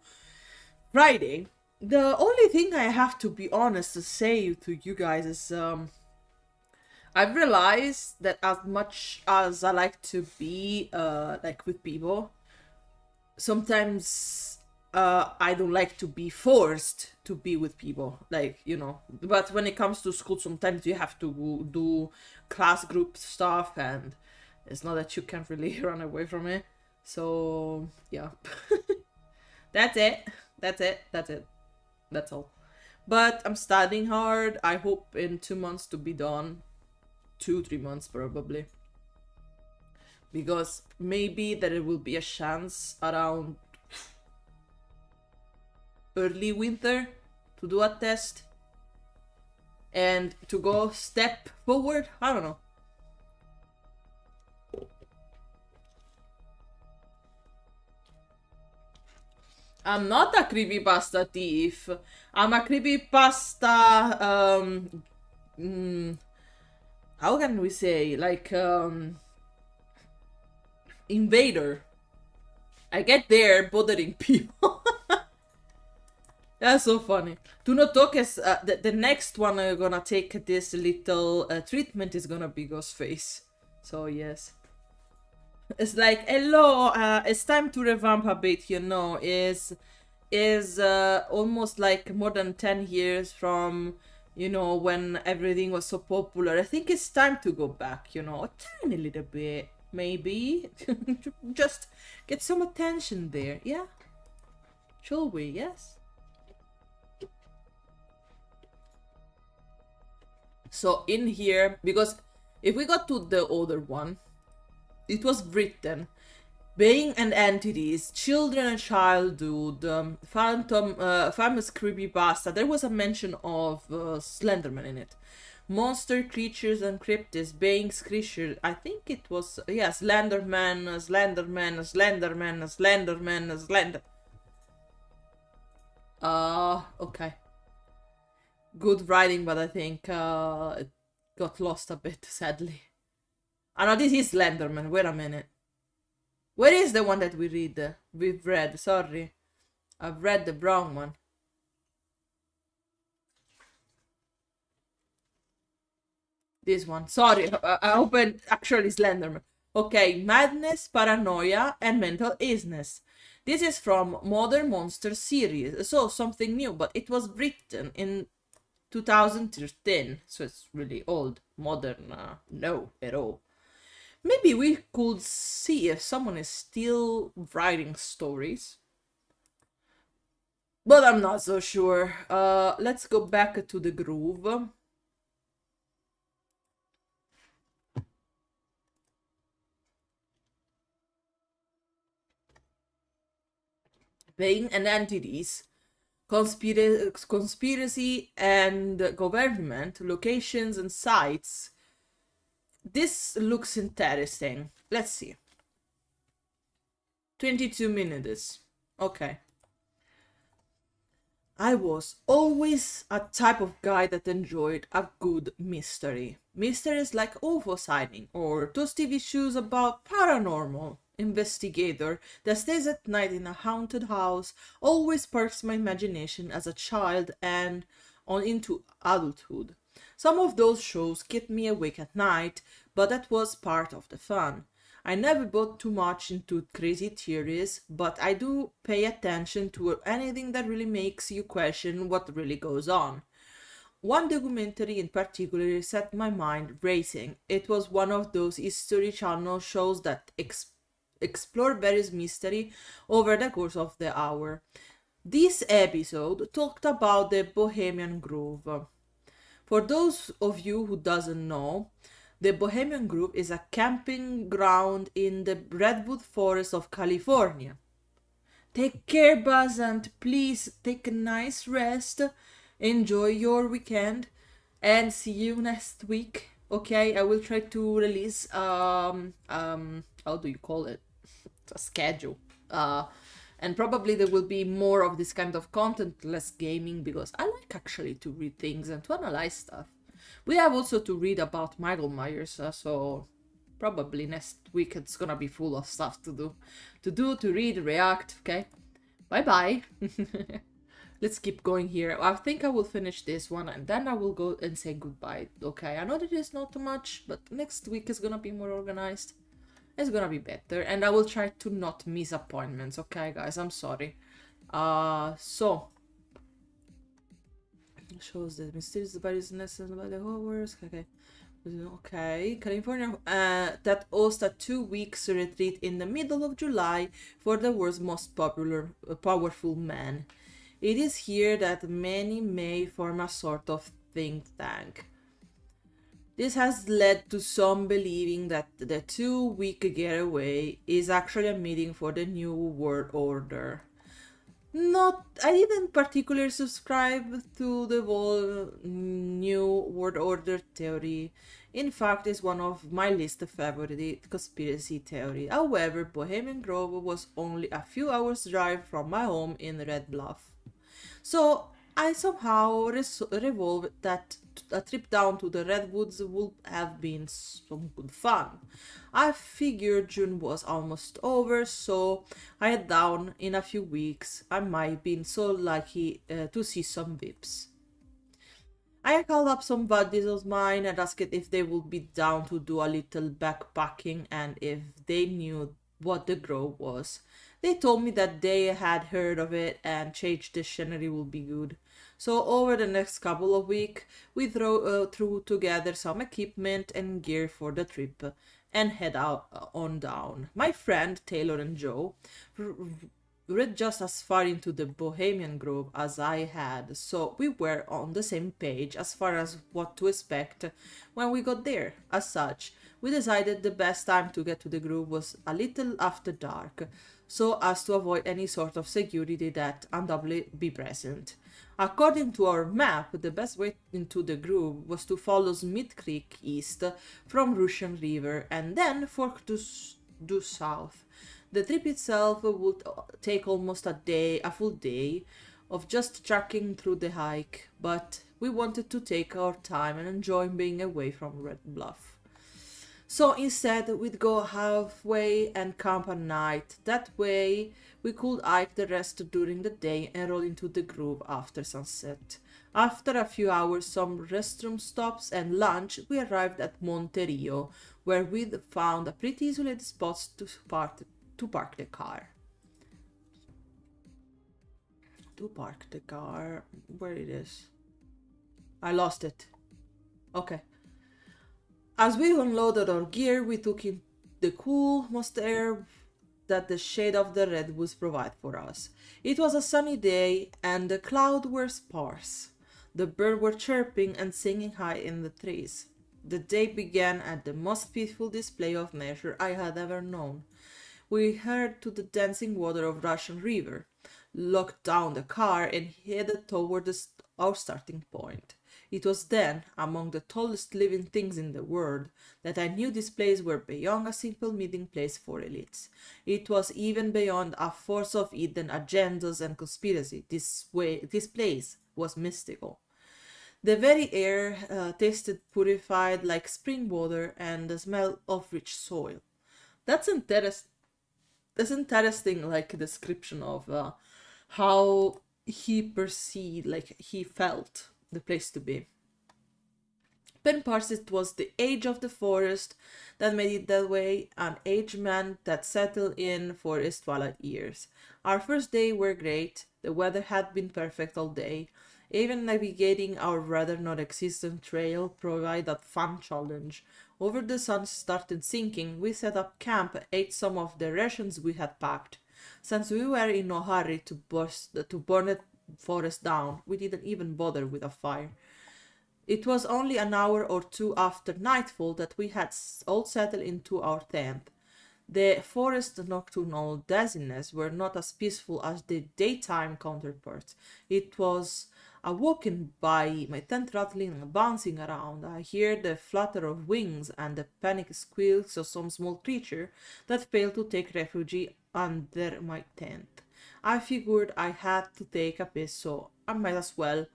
Friday. The only thing I have to be honest to say to you guys is I've realized that as much as I like to be like with people, sometimes I don't like to be forced to be with people, like, you know. But when it comes to school, sometimes you have to do class group stuff, and it's not that you can really run away from it. So yeah. That's it. That's all. But I'm studying hard. I hope in 2 months to be done. 2-3 months probably, because maybe there will be a chance around early winter to do a test and to go step forward. I don't know. I'm not a creepypasta thief. I'm a creepypasta how can we say, like, invader. I get there bothering people. That's so funny. Do not talk as the next one I'm gonna take this little treatment is gonna be Ghostface. So yes. It's like, hello, it's time to revamp a bit, you know. Is almost like more than 10 years from, you know, when everything was so popular. I think it's time to go back, you know, a tiny little bit, maybe. Just get some attention there, yeah? Shall we? Yes? So in here, because if we got to the other one, it was written, being and entities, children and childhood, famous creepypasta. There was a mention of Slenderman in it. Monster, creatures, and cryptids, beings, creatures. I think it was, yeah, Slenderman, Slender. Okay. Good writing, but I think it got lost a bit, sadly. Oh no, this is Slenderman. Wait a minute. Where is the one that we've read? Sorry. I've read the wrong one. This one. Sorry, I opened actually Slenderman. Okay, madness, paranoia, and mental illness. This is from Modern Monster series, so something new, but it was written in 2013, so it's really old. Modern, no, at all. Maybe we could see if someone is still writing stories. But I'm not so sure. Let's go back to the groove. being and entities, conspiracy and government, locations and sites. This looks interesting. Let's see. 22 minutes. Okay. I was always a type of guy that enjoyed a good mystery. Mysteries like UFO sighting or those TV shows about paranormal investigator that stays at night in a haunted house always sparks my imagination as a child and on into adulthood. Some of those shows kept me awake at night, but that was part of the fun. I never bought too much into crazy theories, but I do pay attention to anything that really makes you question what really goes on. One documentary in particular set my mind racing. It was one of those History Channel shows that explore various mystery over the course of the hour. This episode talked about the Bohemian Grove. For those of you who doesn't know, the Bohemian Grove is a camping ground in the redwood forest of California. Take care, Buzz, and please take a nice rest. Enjoy your weekend, and see you next week. Okay, I will try to release how do you call it? A schedule. And probably there will be more of this kind of content, less gaming, because I like actually to read things and to analyze stuff. We have also to read about Michael Myers, so probably next week it's gonna be full of stuff to read, react, okay? Bye-bye. Let's keep going here. I think I will finish this one and then I will go and say goodbye, okay? I know that it's not too much, but next week is gonna be more organized. It's gonna be better, and I will try to not miss appointments, okay, guys? I'm sorry. So shows the mysterious bodies nestled by the horrors. Okay, California that hosts a 2 weeks retreat in the middle of July for the world's most powerful men. It is here that many may form a sort of think tank. This has led to some believing that the 2 week getaway is actually a meeting for the New World Order. I didn't particularly subscribe to the whole New World Order theory. In fact, it's one of my least favorite conspiracy theory. However, Bohemian Grove was only a few hours drive from my home in Red Bluff. So I somehow revolved that a trip down to the Redwoods would have been some good fun. I figured June was almost over, so I head down in a few weeks. I might been so lucky to see some VIPs. I called up some buddies of mine and asked if they would be down to do a little backpacking and if they knew what the Grove was. They told me that they had heard of it and changed the scenery would be good. So over the next couple of weeks, we threw together some equipment and gear for the trip and head out on down. My friend Taylor and Joe read just as far into the Bohemian Grove as I had, so we were on the same page as far as what to expect when we got there. As such, we decided the best time to get to the grove was a little after dark, so as to avoid any sort of security that undoubtedly be present. According to our map, the best way into the grove was to follow Smith Creek east from Russian River and then fork due south. The trip itself would take almost a full day of just trekking through the hike, but we wanted to take our time and enjoy being away from Red Bluff. So instead, we'd go halfway and camp at night. That way, we could hike the rest during the day and roll into the grove after sunset. After a few hours, some restroom stops and lunch, we arrived at Monte Rio, where we'd found a pretty isolated spot to park the car. To park the car, where it is? I lost it. Okay. As we unloaded our gear, we took in the cool, moist air that the shade of the redwoods provide for us. It was a sunny day, and the clouds were sparse. The birds were chirping and singing high in the trees. The day began at the most peaceful display of nature I had ever known. We heard to the dancing water of Russian River. locked down the car, and headed toward our starting point. It was then, among the tallest living things in the world, that I knew this place were beyond a simple meeting place for elites. It was even beyond a force of hidden agendas and conspiracy. This place was mystical. The very air tasted purified like spring water, and the smell of rich soil. That's interest. That's interesting, like description of how he perceived, like he felt the place to be. Ben Parsit was the age of the forest that made it that way, an aged man that settled in for his twilight years. Our first day were great, the weather had been perfect all day. Even navigating our rather non-existent trail provided a fun challenge. Over the sun started sinking, we set up camp, ate some of the rations we had packed. Since we were in no hurry to burn the forest down, we didn't even bother with a fire. It was only an hour or two after nightfall that we had all settled into our tent. The forest nocturnal dizziness were not as peaceful as the daytime counterparts. It was awoken by my tent rattling and bouncing around. I hear the flutter of wings and the panic squeals of some small creature that failed to take refuge under my tent. I figured I had to take a piss, so I might as well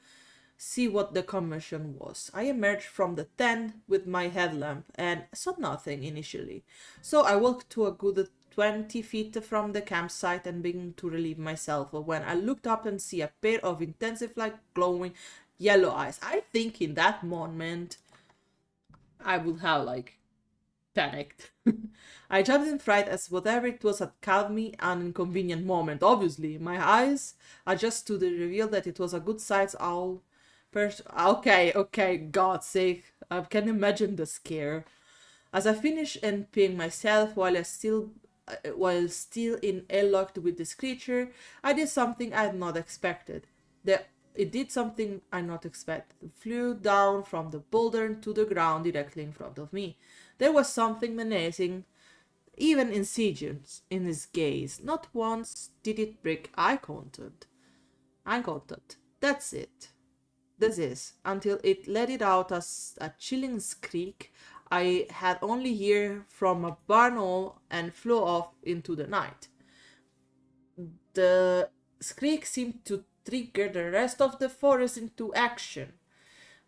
see what the commotion was. I emerged from the tent with my headlamp and saw nothing initially, so I walked to a good 20 feet from the campsite and began to relieve myself when I looked up and see a pair of intensified glowing yellow eyes. I think in that moment I would have like panicked. I jumped in fright as whatever it was had caught me an inconvenient moment. Obviously, my eyes adjusted to the reveal that it was a good sized owl. Okay, God's sake, I can imagine the scare. As I finished emptying myself while still in airlocked with this creature, I did something I had not expected. It did something I not expected. It flew down from the boulder to the ground directly in front of me. There was something menacing, even insidious, in his gaze. Not once did it break eye contact. That's it. This is, until it let it out as a chilling squeak I had only heard from a barn owl and flew off into the night. The squeak seemed to trigger the rest of the forest into action.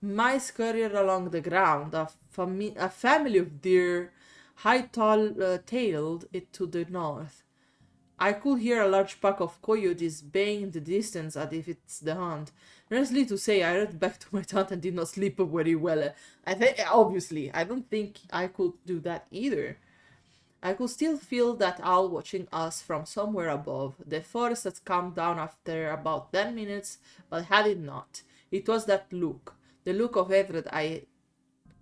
Mice scurried along the ground, a family of deer high-tailed it to the north. I could hear a large pack of coyotes baying in the distance as if it's the hunt. Needless to say, I ran back to my tent and did not sleep very well. I don't think I could do that either. I could still feel that owl watching us from somewhere above. The forest had calmed down after about 10 minutes, but had it not. It was that look, the look of hatred I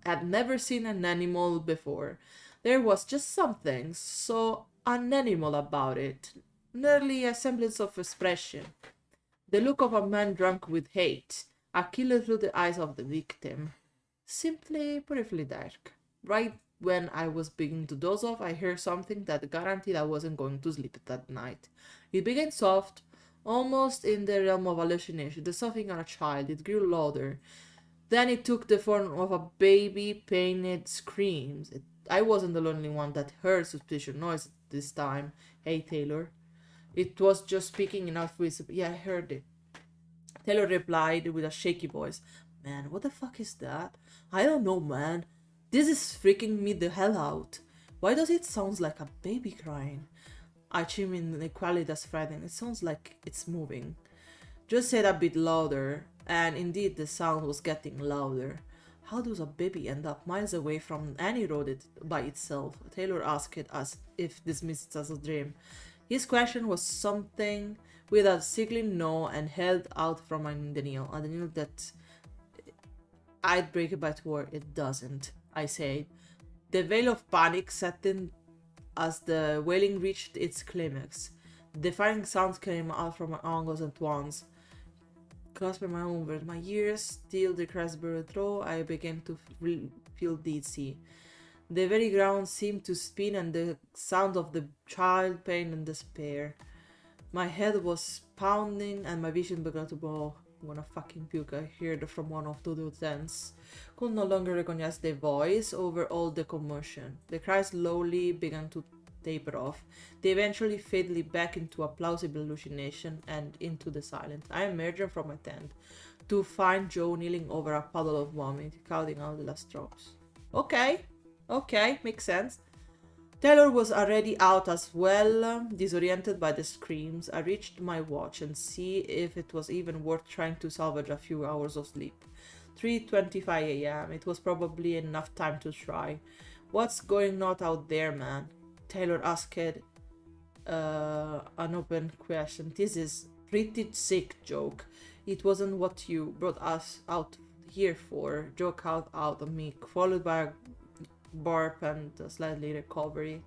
had never seen an animal before. There was just something so unanimal about it, nearly a semblance of expression. The look of a man drunk with hate, a killer through the eyes of the victim. Simply peripherally dark. Right when I was beginning to doze off, I heard something that guaranteed I wasn't going to sleep that night. It began soft, almost in the realm of hallucination, the sobbing of a child. It grew louder. Then it took the form of a baby painted screams. I wasn't the only one that heard suspicious noise this time. Hey, Taylor. It was just speaking enough visible. Yeah, I heard it. Taylor replied with a shaky voice. Man, what the fuck is that? I don't know, man. This is freaking me the hell out. Why does it sound like a baby crying? I chimed in equally as frightened. It sounds like it's moving. Just said a bit louder, and indeed the sound was getting louder. How does a baby end up miles away from any road by itself? Taylor asked it as if dismissed it as a dream. His question was something with a sickling no and held out from the nail. And I knew that I'd break it by two words. It doesn't, I said. The veil of panic set in as the wailing reached its climax. The deafening sounds came out from my angles at once. Clasping my own with my ears still the raspberry throw, I began to feel dizzy. The very ground seemed to spin, and the sound of the child pain and despair. My head was pounding and my vision began to blow. I'm gonna fucking puke. I heard from one of the lieutenants. Could no longer recognize their voice over all the commotion. The cries slowly began to taper off. They eventually faded back into a plausible hallucination and into the silence. I emerged from my tent to find Joe kneeling over a puddle of vomit, counting out the last drops. Okay, makes sense. Taylor was already out as well, disoriented by the screams. I reached my watch and see if it was even worth trying to salvage a few hours of sleep. 3:25 a.m. It was probably enough time to try. What's going on out there, man? Taylor asked an open question. This is pretty sick, joke. It wasn't what you brought us out here for. Joe called out on me, followed by a burp and a slightly recovery.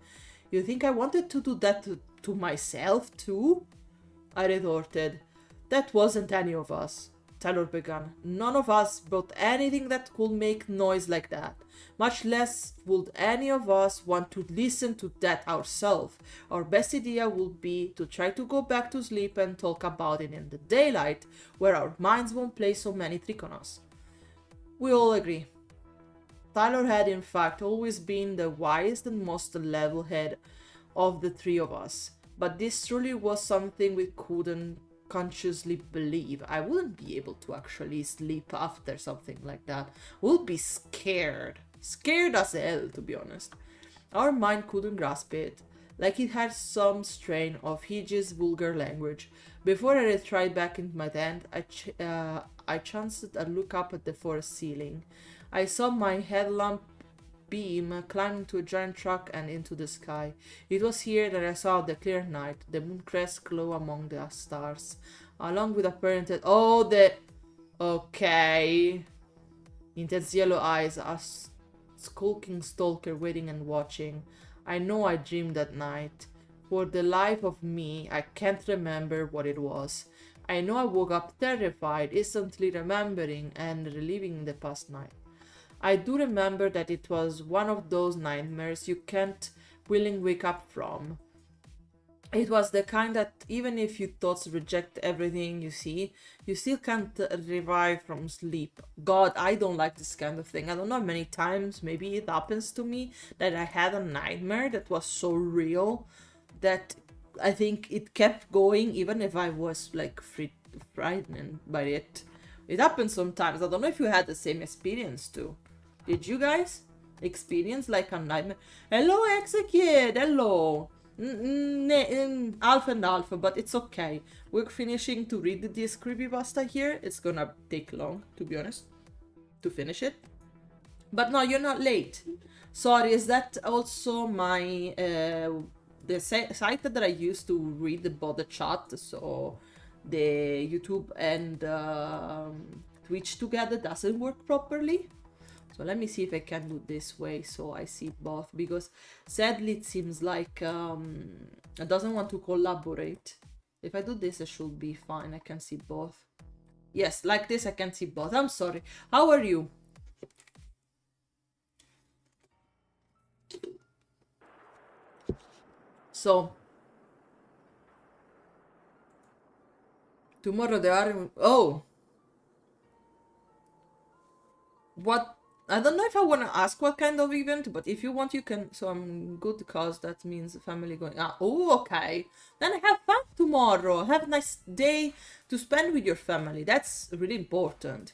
You think I wanted to do that to myself too? I retorted. That wasn't any of us. Taylor began. None of us brought anything that could make noise like that. Much less would any of us want to listen to that ourselves. Our best idea would be to try to go back to sleep and talk about it in the daylight, where our minds won't play so many tricks on us. We all agree. Tyler had in fact always been the wisest and most level-headed of the three of us, but this truly was something we couldn't consciously believe. I wouldn't be able to actually sleep after something like that. Would be scared as hell, to be honest. Our mind couldn't grasp it, like it had some strain of hideous vulgar language. Before I retried back into my tent, I chanced a look up at the forest ceiling. I saw my headlamp beam climbing to a giant truck and into the sky. It was here that I saw the clear night, the moon crest glow among the stars, along with a parented okay. Intense yellow eyes, a skulking stalker waiting and watching. I know I dreamed that night. For the life of me, I can't remember what it was. I know I woke up terrified, instantly remembering and reliving the past night. I do remember that it was one of those nightmares you can't willingly wake up from. It was the kind that even if your thoughts reject everything you see, you still can't revive from sleep. God, I don't like this kind of thing. I don't know how many times maybe it happens to me that I had a nightmare that was so real that I think it kept going even if I was like frightened by it. It happens sometimes. I don't know if you had the same experience too. Did you guys experience like a nightmare? Hello, Exekid. Hello. Half and half, but it's okay. We're finishing to read this creepypasta here. It's gonna take long, to be honest, to finish it. But no, you're not late. Sorry, is that also my the site that I used to read about the chat? So the YouTube and Twitch together doesn't work properly. So let me see if I can do this way so I see both, because sadly it seems like it doesn't want to collaborate. If I do this, it should be fine. I can see both. Yes, like this I can see both. I'm sorry. How are you? So tomorrow there are... Oh! What? I don't know if I want to ask what kind of event, but if you want, you can. So I'm good because that means family going. Oh, okay. Then have fun tomorrow. Have a nice day to spend with your family. That's really important.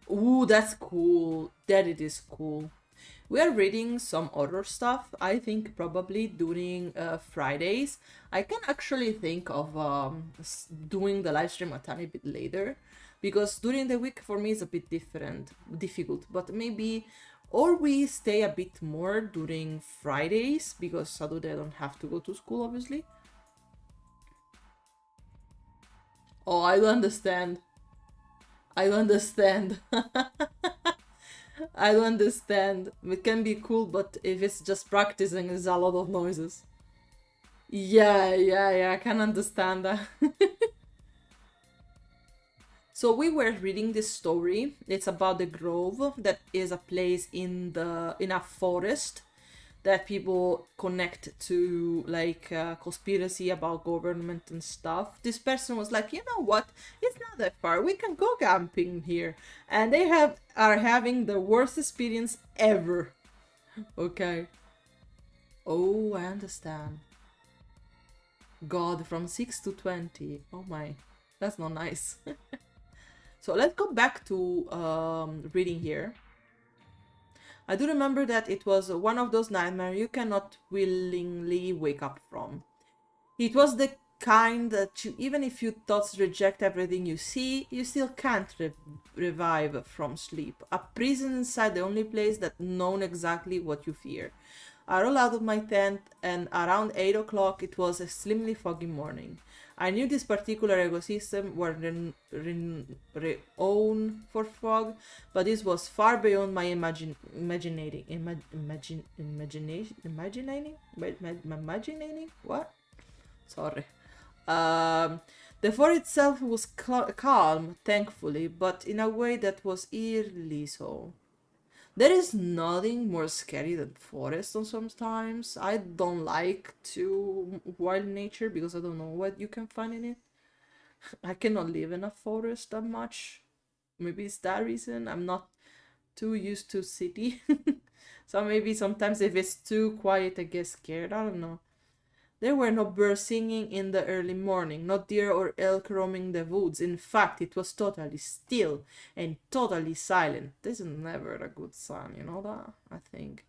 Ooh, that's cool. That it is cool. We are reading some horror stuff. I think probably during Fridays. I can actually think of doing the live stream a tiny bit later, because during the week for me is a bit difficult, but maybe, or we stay a bit more during Fridays, because Saturday I don't have to go to school, obviously. Oh, I don't understand. I don't understand. I don't understand. It can be cool, but if it's just practicing, there's a lot of noises. Yeah, I can understand that. So we were reading this story. It's about the grove that is a place in a forest that people connect to like conspiracy about government and stuff. This person was like, you know what? It's not that far. We can go camping here, and they are having the worst experience ever. Okay. Oh, I understand. God, from 6 to 20. Oh my, that's not nice. So let's go back to reading here. I do remember that it was one of those nightmares you cannot willingly wake up from. It was the kind that you, even if your thoughts reject everything you see, you still can't revive from sleep. A prison inside the only place that knows exactly what you fear. I rolled out of my tent, and around 8 o'clock it was a slimly foggy morning. I knew this particular ecosystem were renowned for fog, but this was far beyond my imagining? What? Sorry. Um, the forest itself was calm, thankfully, but in a way that was eerily so. There is nothing more scary than forest on sometimes. I don't like to wild nature because I don't know what you can find in it. I cannot live in a forest that much. Maybe it's that reason. I'm not too used to city. So maybe sometimes if it's too quiet I get scared. I don't know. There were no birds singing in the early morning, no deer or elk roaming the woods. In fact, it was totally still and totally silent. This is never a good sign, you know that? I think.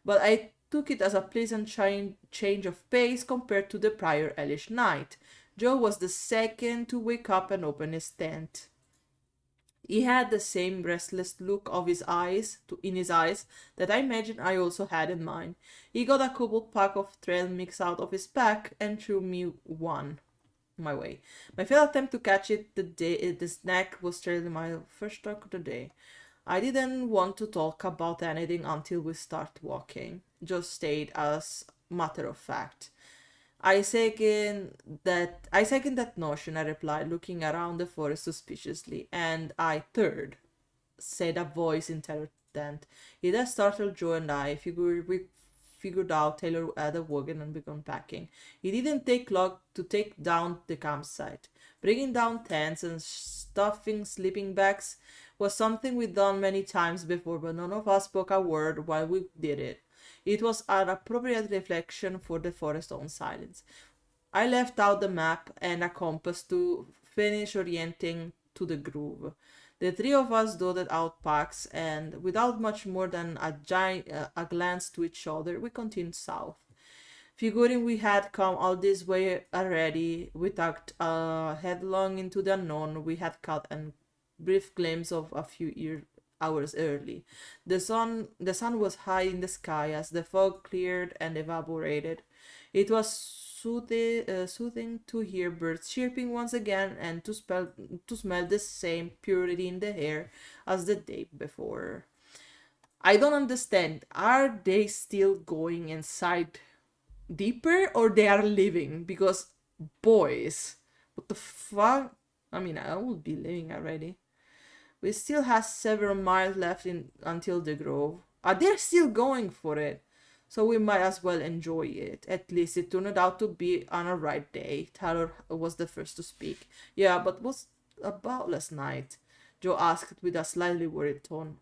But I took it as a pleasant change of pace compared to the prior hellish night. Joe was the second to wake up and open his tent. He had the same restless look of his eyes in his eyes that I imagine I also had in mine. He got a couple pack of trail mix out of his pack and threw me one my way. My failed attempt to catch it the snack was trailing my first talk of the day. I didn't want to talk about anything until we start walking. Just stayed as matter of fact. I second that notion, I replied, looking around the forest suspiciously. And I third, said a voice in terror tent. It had startled Joe and we figured out Taylor had awoken and begun packing. It didn't take long to take down the campsite. Bringing down tents and stuffing sleeping bags was something we'd done many times before, but none of us spoke a word while we did it. It was an appropriate reflection for the forest's own silence. I left out the map and a compass to finish orienting to the groove. The three of us dotted out packs, and without much more than a glance to each other, we continued south. Figuring we had come all this way already, we tucked headlong into the unknown we had caught a brief glimpse of a few hours early. The sun was high in the sky as the fog cleared and evaporated. It was soothing to hear birds chirping once again and to smell the same purity in the air as the day before. I don't understand. Are they still going inside deeper or they are leaving? Because boys, what the fuck? I mean, I would be leaving already. We still have several miles left until the grove. They're still going for it, so we might as well enjoy it. At least it turned out to be on a right day. Tyler was the first to speak. Yeah, but what's about last night? Joe asked with a slightly worried tone.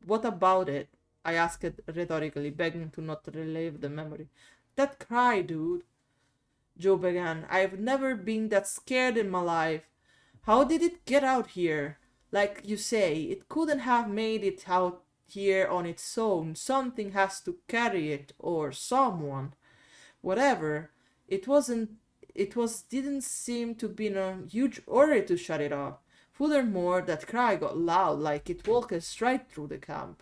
What about it? I asked rhetorically, begging to not relive the memory. That cry, dude, Joe began. I've never been that scared in my life. How did it get out here? Like you say, it couldn't have made it out here on its own. Something has to carry it, or someone. Whatever. Didn't seem to be in a huge hurry to shut it off. Furthermore, that cry got loud, like it walked straight through the camp.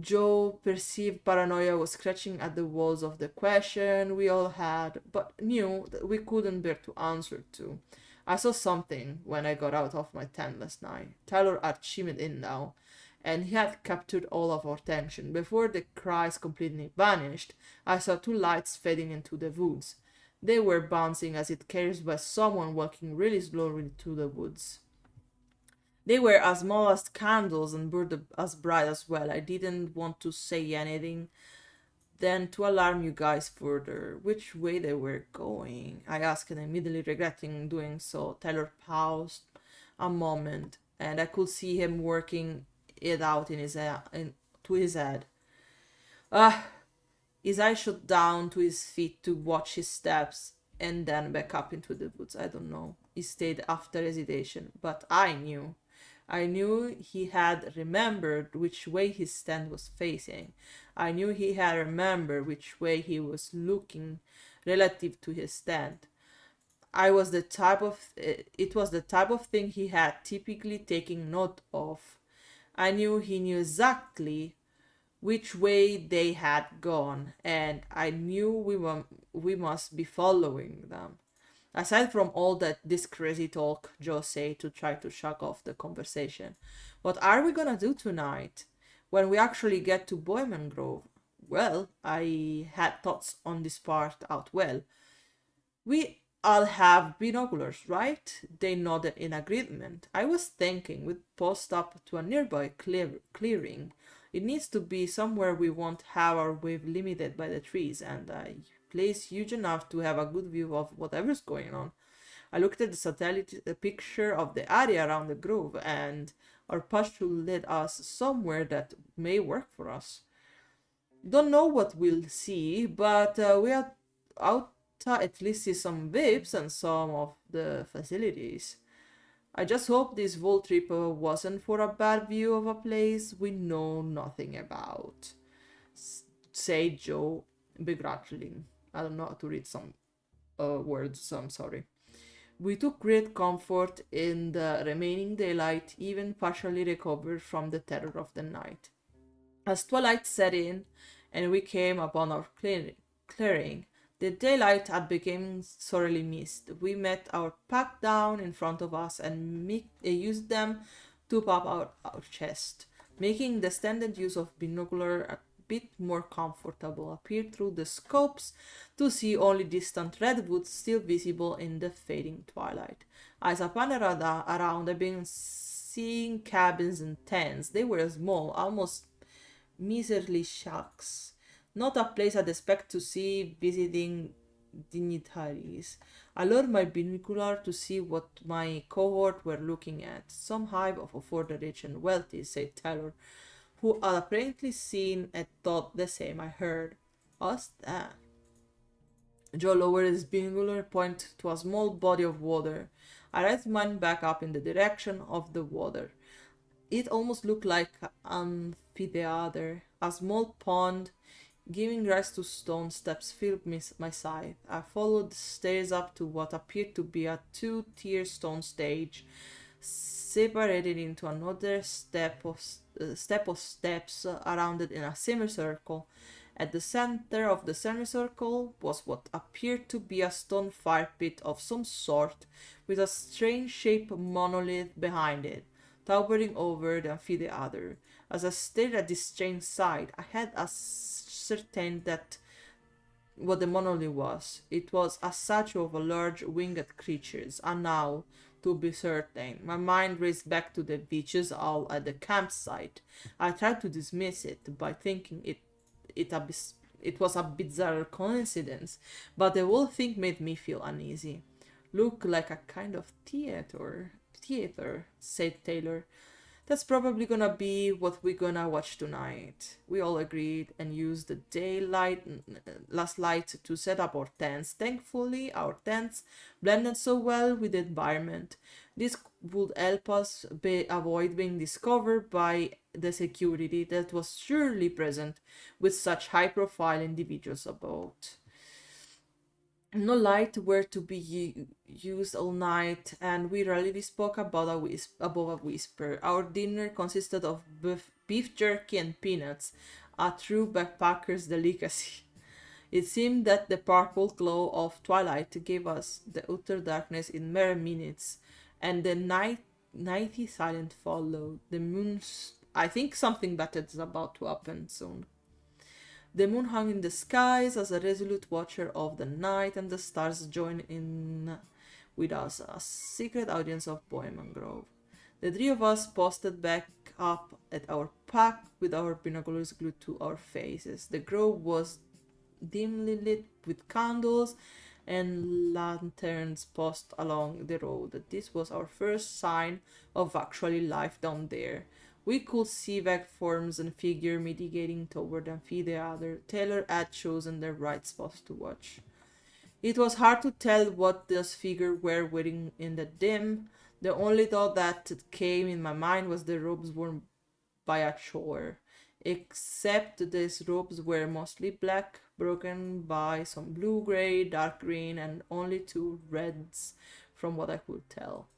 Joe perceived paranoia was scratching at the walls of the question we all had, but knew that we couldn't bear to answer to. I saw something when I got out of my tent last night. Tyler had chimed in now, and he had captured all of our attention. Before the cries completely vanished, I saw two lights fading into the woods. They were bouncing as if carried by someone walking really slowly through the woods. They were as small as candles and burned as bright as well. I didn't want to say anything Then, to alarm you guys further, which way they were going? I asked, immediately regretting doing so. Taylor paused a moment, and I could see him working it out in to his head. Ah, his eyes shot down to his feet to watch his steps, and then back up into the woods. I don't know. He stayed after hesitation, but I knew. I knew he had remembered which way his stand was facing. I knew he had remembered which way he was looking relative to his stand. It was the type of thing he had typically taken note of. I knew he knew exactly which way they had gone, and I knew we must be following them. Aside from all that this crazy talk Joe said to try to shut off the conversation, what are we gonna do tonight when we actually get to Boyman Grove? Well, I had thoughts on this part out well. We all have binoculars, right? They nodded in agreement. I was thinking we'd post up to a nearby clearing. It needs to be somewhere we won't have our way limited by the trees, and a place huge enough to have a good view of whatever's going on. I looked at the satellite picture of the area around the grove, and our path should lead us somewhere that may work for us. Don't know what we'll see, but we are out at least see some vapes and some of the facilities. I just hope this whole trip wasn't for a bad view of a place we know nothing about, said Joe begrudgingly. I don't know how to read some words, so I'm sorry. We took great comfort in the remaining daylight, even partially recovered from the terror of the night. As twilight set in and we came upon our clearing, the daylight had become sorely missed. We met our pack down in front of us and used them to pop out our chest, making the standard use of binocular a bit more comfortable. Appeared through the scopes to see only distant redwoods still visible in the fading twilight. As I pandered around, I've been seeing cabins and tents. They were small, almost miserly shacks. Not a place I'd expect to see visiting dignitaries. I lowered my binocular to see what my cohort were looking at. Some hive for the rich and wealthy, said Taylor, who had apparently seen and thought the same. I heard. What's that? Joe lowered his binocular point to a small body of water. I raised mine back up in the direction of the water. It almost looked like an amphitheater, a small pond giving rise to stone steps filled my sight. I followed the stairs up to what appeared to be a two-tier stone stage, separated into another step of steps around it in a semicircle. At the center of the semicircle was what appeared to be a stone fire pit of some sort, with a strange-shaped monolith behind it, towering over the amphitheater. As I stared at this strange sight, I had ascertained that what the monolith was. It was a statue of a large winged creature, and now, to be certain, my mind raced back to the witch's owl at the campsite. I tried to dismiss it by thinking it was a bizarre coincidence, but the whole thing made me feel uneasy. Look like a kind of theater, said Taylor. That's probably gonna be what we're gonna watch tonight. We all agreed and used the last light to set up our tents. Thankfully, our tents blended so well with the environment. This would help us avoid being discovered by the security that was surely present with such high-profile individuals about. No light were to be used all night, and we rarely spoke above a whisper. Our dinner consisted of beef jerky and peanuts, a true backpacker's delicacy. It seemed that the purple glow of twilight gave us the utter darkness in mere minutes, and the nighty silence followed. The moon's... I think something better is about to happen soon. The moon hung in the skies as a resolute watcher of the night, and the stars joined in with us, a secret audience of Bohemian Grove. The three of us posted back up at our pack with our binoculars glued to our faces. The grove was dimly lit with candles and lanterns posted along the road. This was our first sign of actually life down there. We could see vague forms and figures mitigating toward amphitheater. Taylor had chosen the right spot to watch. It was hard to tell what those figures were wearing in the dim. The only thought that came in my mind was the robes worn by a chore. Except these robes were mostly black, broken by some blue, gray, dark green, and only two reds from what I could tell.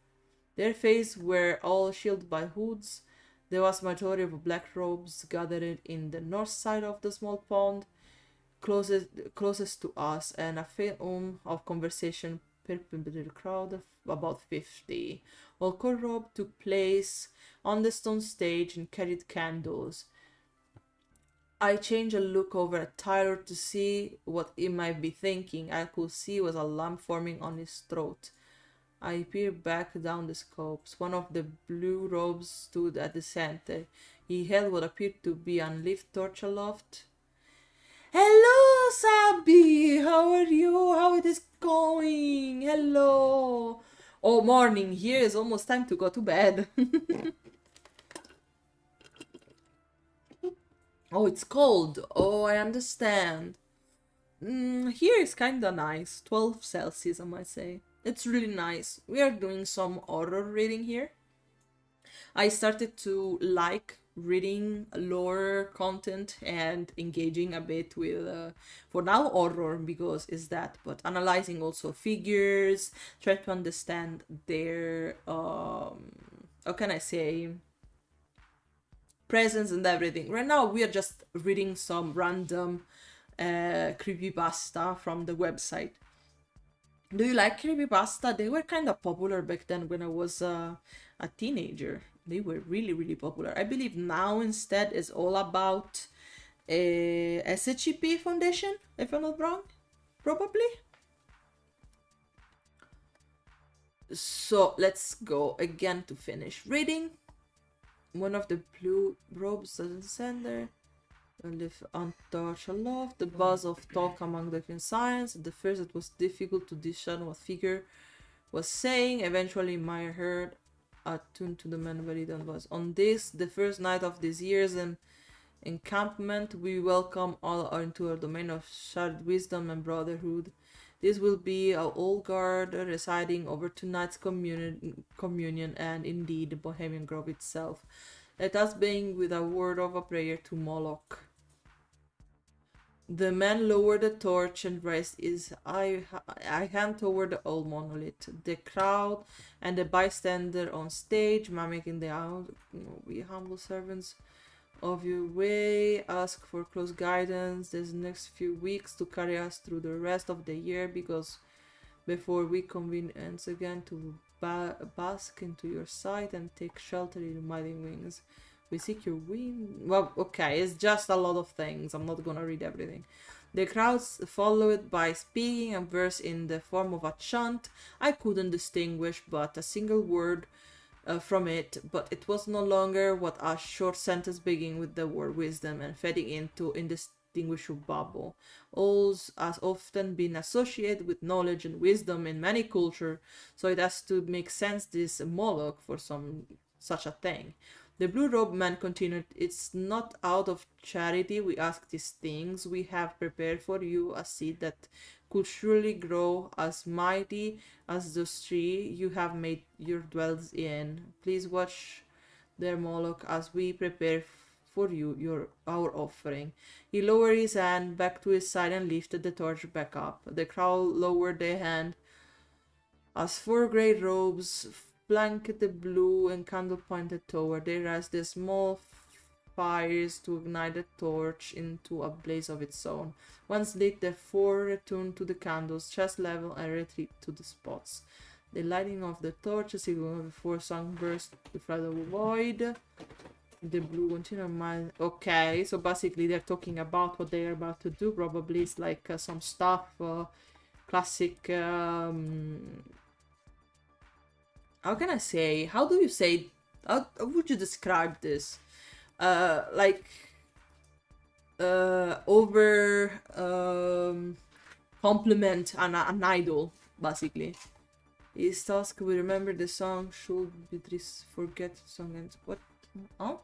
Their faces were all shielded by hoods. There was a majority of black robes gathered in the north side of the small pond, closest to us, and a film of conversation perpetuated a crowd of about 50. All robe took place on the stone stage and carried candles. I changed a look over at Tyler to see what he might be thinking. I could see was a lump forming on his throat. I peered back down the scopes. One of the blue robes stood at the center. He held what appeared to be a lit torch aloft. Hello, Sabi! How are you? How it is going? Hello! Oh, morning. Here is almost time to go to bed. Oh, it's cold. Oh, I understand. Here is kinda nice. 12 Celsius, I might say. It's really nice. We are doing some horror reading here. I started to like reading lore content and engaging a bit with, for now, horror because it's that, but analyzing also figures, try to understand their, how can I say, presence and everything. Right now, we are just reading some random creepypasta from the website. Do you like creepypasta? They were kind of popular back then when I was a teenager. They were really, really popular. I believe now instead is all about a SHP Foundation, if I'm not wrong. Probably. So let's go again to finish reading. One of the blue robes at the center. Lift on torch aloft, the buzz of talk among the conscience. At the first it was difficult to discern what figure was saying. Eventually Maya heard, attuned to the man very done was. On this, the first night of this year's encampment, we welcome all into our domain of shared wisdom and brotherhood. This will be our old guard residing over tonight's communion and indeed the Bohemian Grove itself. Let us begin with a word of a prayer to Moloch. The man lowered the torch and raised his hand toward the old monolith. The crowd and the bystander on stage, mimicking the out. We humble servants of your way, ask for close guidance these next few weeks to carry us through the rest of the year, because before we convene once again to bask into your sight and take shelter in your mighty wings. We seek your wing. Well, okay, it's just a lot of things. I'm not gonna read everything. The crowds followed by speaking a verse in the form of a chant. I couldn't distinguish but a single word from it, but it was no longer what a short sentence beginning with the word wisdom and fading into indistinguishable babble. All has often been associated with knowledge and wisdom in many cultures, so it has to make sense this Moloch for some such a thing. The blue-robed man continued, "It's not out of charity we ask these things. We have prepared for you a seed that could surely grow as mighty as the tree you have made your dwells in. Please watch their Moloch as we prepare for you our offering." He lowered his hand back to his side and lifted the torch back up. The crowd lowered their hand as four great robes blanket the blue and candle pointed toward. They raised the small fires to ignite the torch into a blaze of its own. Once lit, the four returned to the candles, chest level, and retreat to the spots. The lighting of the torches before sun burst to flood the void. The blue continued. Okay, so basically they're talking about what they're about to do. Probably it's like some stuff, classic. How can I say? How do you say? How would you describe this? Like over compliment an idol, basically. His task we remember the song should Beatrice forget song and what? Oh?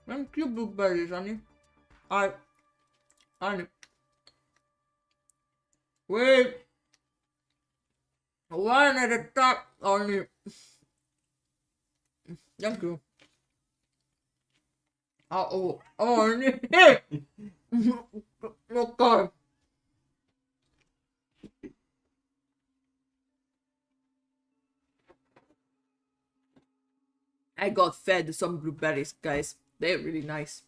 Thank you, blueberries, honey. Honey. Wait. One at a top, honey. Thank you. Oh, honey. Okay. I got fed some blueberries, guys. They're really nice.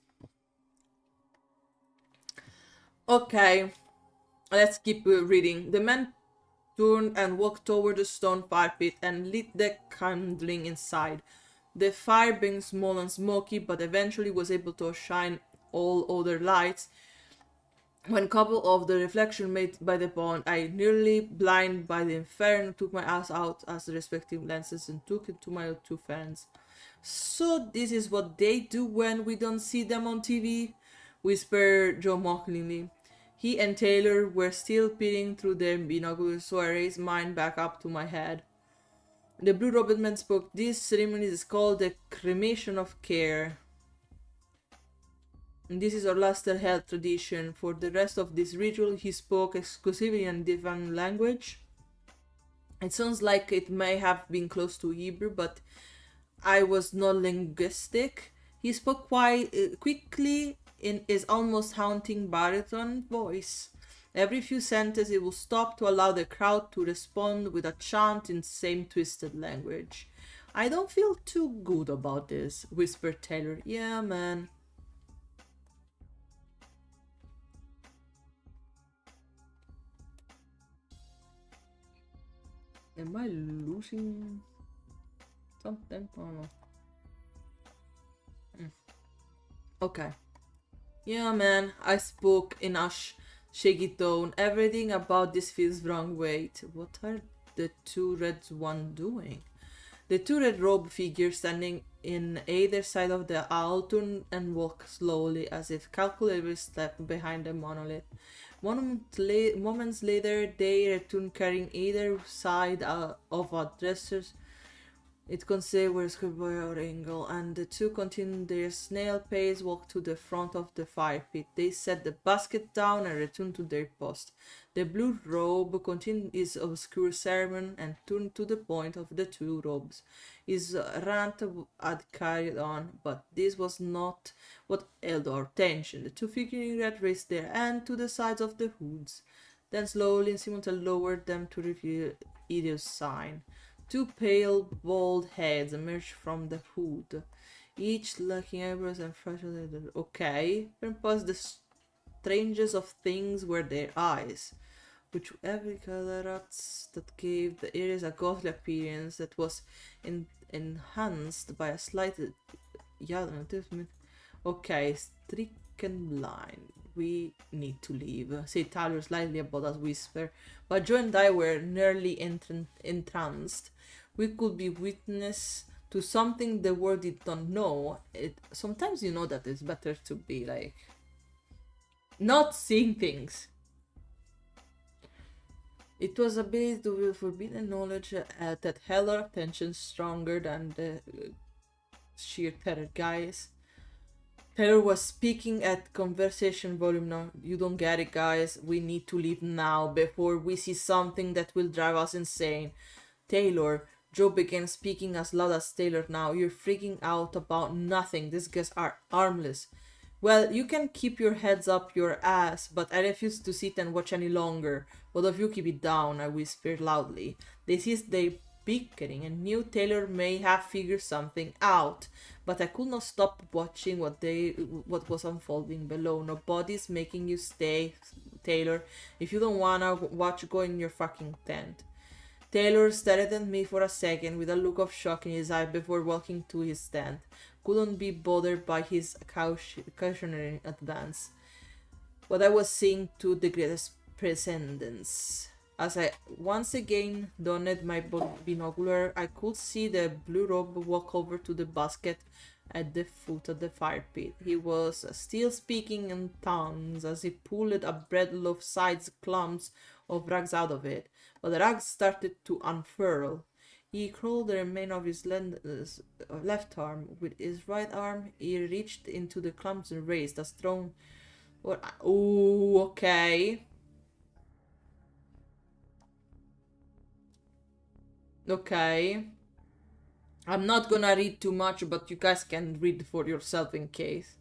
Okay, let's keep reading. The man turned and walked toward the stone fire pit and lit the kindling inside. The fire being small and smoky, but eventually was able to shine all other lights. When coupled of the reflection made by the pond, I nearly blind by the inferno, took my ass out as the respective lenses and took it to my two friends. So this is what they do when we don't see them on TV? Whispered Joe mockingly. He and Taylor were still peering through their binoculars, so I raised mine back up to my head. The blue-robed man spoke. This ceremony is called the cremation of care. And this is our Luster held tradition. For the rest of this ritual, he spoke exclusively in divine language. It sounds like it may have been close to Hebrew, but I was not linguistic. He spoke quite quickly in his almost haunting baritone voice. Every few sentences he would stop to allow the crowd to respond with a chant in the same twisted language. I don't feel too good about this, whispered Taylor. Yeah, man. Am I losing something? I don't know. Okay. Yeah, man, I spoke in a shaky tone. Everything about this feels wrong. Wait, what are the two red ones doing? The two red robe figures standing in either side of the aisle turn and walk slowly as if calculated step behind the monolith. Moments later, they return carrying either side of a dresser. It conceived were by our angle, and the two continued their snail pace walk to the front of the fire pit. They set the basket down and returned to their post. The blue robe continued his obscure sermon and turned to the point of the two robes. His rant had carried on, but this was not what held our attention. The two figures in red raised their hand to the sides of the hoods, then slowly and simultaneously lowered them to reveal Idio's sign. Two pale, bald heads emerged from the hood, each lacking eyebrows and fragile. Okay, perhaps the strangest of things were their eyes, which every cataracts that gave the areas a ghostly appearance that was enhanced by a slight okay, stricken blind. We need to leave, said Tyler slightly above us whisper, but Joe and I were nearly entranced. We could be witness to something the world did not know. Sometimes you know that it's better to be like not seeing things. It was a bit of forbidden knowledge that held our attention stronger than the sheer terror, guys. Taylor was speaking at conversation volume now. You don't get it, guys. We need to leave now before we see something that will drive us insane. Taylor, Joe began speaking as loud as Taylor now. You're freaking out about nothing. These guys are harmless. Well, you can keep your heads up your ass, but I refuse to sit and watch any longer. Both of you keep it down, I whispered loudly. They ceased their bickering and knew Taylor may have figured something out, but I could not stop watching what was unfolding below. Nobody's making you stay, Taylor. If you don't wanna watch, go in your fucking tent. Taylor stared at me for a second with a look of shock in his eye before walking to his tent. Couldn't be bothered by his cautionary advance. What I was seeing to the greatest precedence. As I once again donned my binocular, I could see the blue robe walk over to the basket at the foot of the fire pit. He was still speaking in tongues as he pulled a bread loaf-sized clumps of rags out of it, but the rags started to unfurl. He crawled the remains of his left arm. With his right arm, he reached into the clumps and raised a strong... Oh, okay. Okay. I'm not gonna read too much, but you guys can read for yourself in case.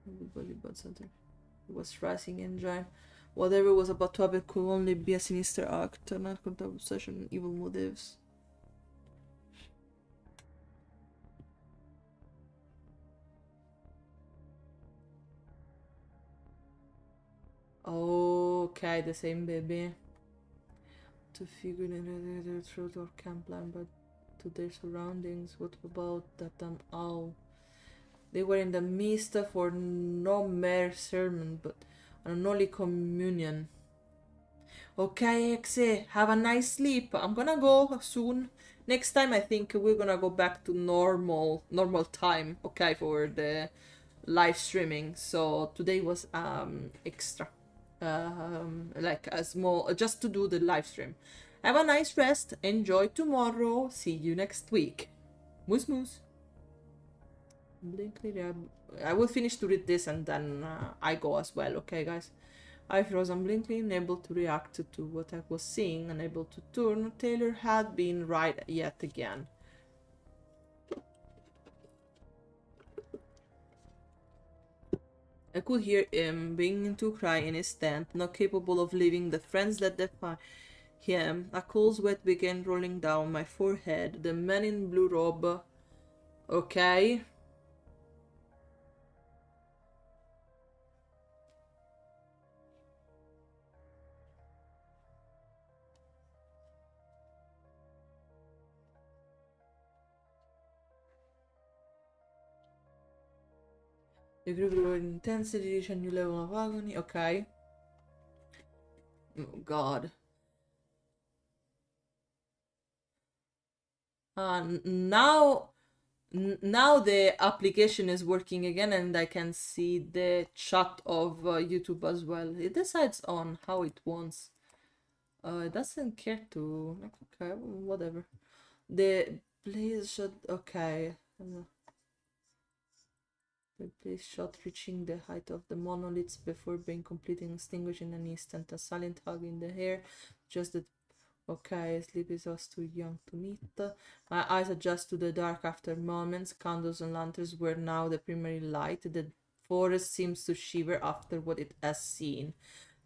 It was rising engine. Whatever was about to happen could only be a sinister act, an act of obsession and evil motives. Okay, the same baby. To figure the truth or camp plan, but to their surroundings. What about that owl? They were in the midst for no mere sermon, but an holy communion. Okay, Exe, have a nice sleep. I'm gonna go soon. Next time I think we're gonna go back to normal time, okay, for the live streaming. So today was extra. Like a small, just to do the live stream. Have a nice rest. Enjoy tomorrow. See you next week. Moose moose. I will finish to read this and then I go as well, okay guys? I froze unblinkly, unable to react to what I was seeing, unable to turn. Taylor had been right yet again. I could hear him beginning to cry in his tent, not capable of leaving the friends that defy him. A cold sweat began rolling down my forehead. The man in blue robe... Okay. The group grew in intensity, reached a new level of agony. Okay. Oh god. Now the application is working again and I can see the chat of YouTube as well. It decides on how it wants. It doesn't care to... Okay, whatever. The blaze shot... Okay. The blaze shot reaching the height of the monoliths before being completely extinguished in an instant. A silent hug in the air. Just that... Okay, sleep is us too young to meet. My eyes adjust to the dark after moments. Candles and lanterns were now the primary light. The forest seems to shiver after what it has seen.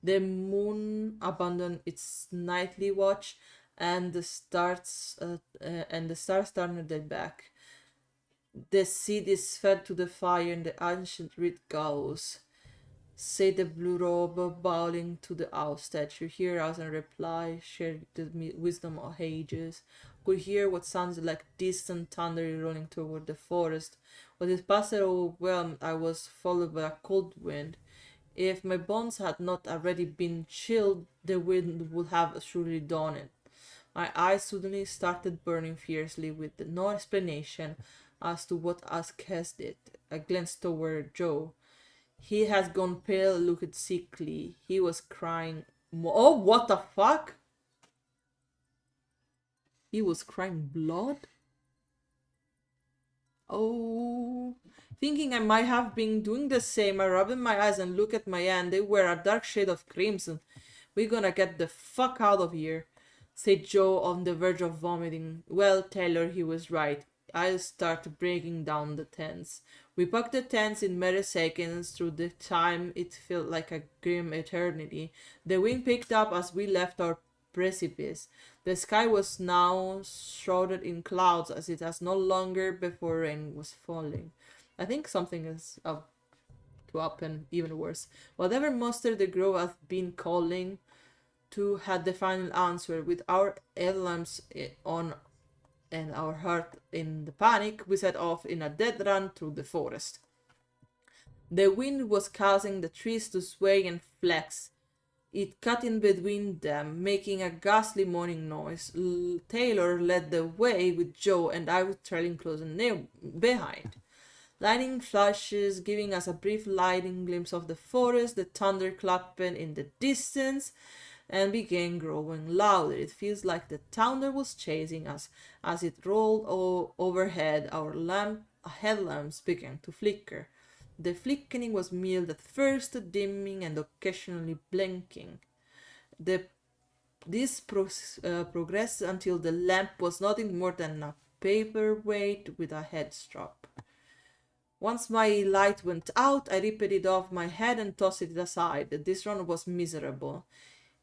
The moon abandoned its nightly watch, and the stars turned their back. The seed is fed to the fire, and the ancient rite goes. Said the blue robe, bowing to the owl statue. Hear us and reply, share the wisdom of ages. Could hear what sounded like distant thunder rolling toward the forest. When it passed overwhelmed, I was followed by a cold wind. If my bones had not already been chilled, the wind would have surely dawned. My eyes suddenly started burning fiercely with no explanation as to what had caused it. I glanced toward Joe. He had gone pale, looked sickly. He was crying. Oh, what the fuck? He was crying blood? Oh. Thinking I might have been doing the same, I rubbed my eyes and looked at my hand. They were a dark shade of crimson. We're gonna get the fuck out of here, said Joe on the verge of vomiting. Well, Taylor, he was right. I'll start breaking down the tents. We packed the tents in mere seconds. Through the time it felt like a grim eternity. The wind picked up as we left our precipice. The sky was now shrouded in clouds as it has no longer before rain was falling. I think something is up to happen even worse. Whatever monster the grove had been calling to had the final answer. With our headlamps on and our heart in the panic, we set off in a dead run through the forest. The wind was causing the trees to sway and flex It cut in between them, making a ghastly moaning noise. Taylor led the way with Joe, and I was trailing close and near behind. Lightning flashes, giving us a brief lightning glimpse of the forest, the thunder clapping in the distance, and began growing louder. It feels like the thunder was chasing us. As it rolled overhead, our headlamps began to flicker. The flickering was mild at first, dimming and occasionally blinking. This progressed until the lamp was nothing more than a paperweight with a head strap. Once my light went out, I ripped it off my head and tossed it aside. This run was miserable.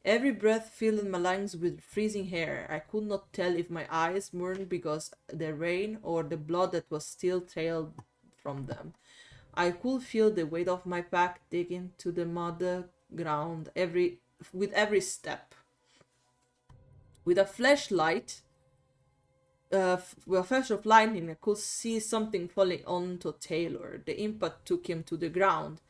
Every breath filled my lungs with freezing air. I could not tell if my eyes burned because the rain or the blood that was still trailed from them. I could feel the weight of my pack digging to the mud ground with every step. With a flashlight, with a flash of lightning, I could see something falling onto Taylor. The impact took him to the ground.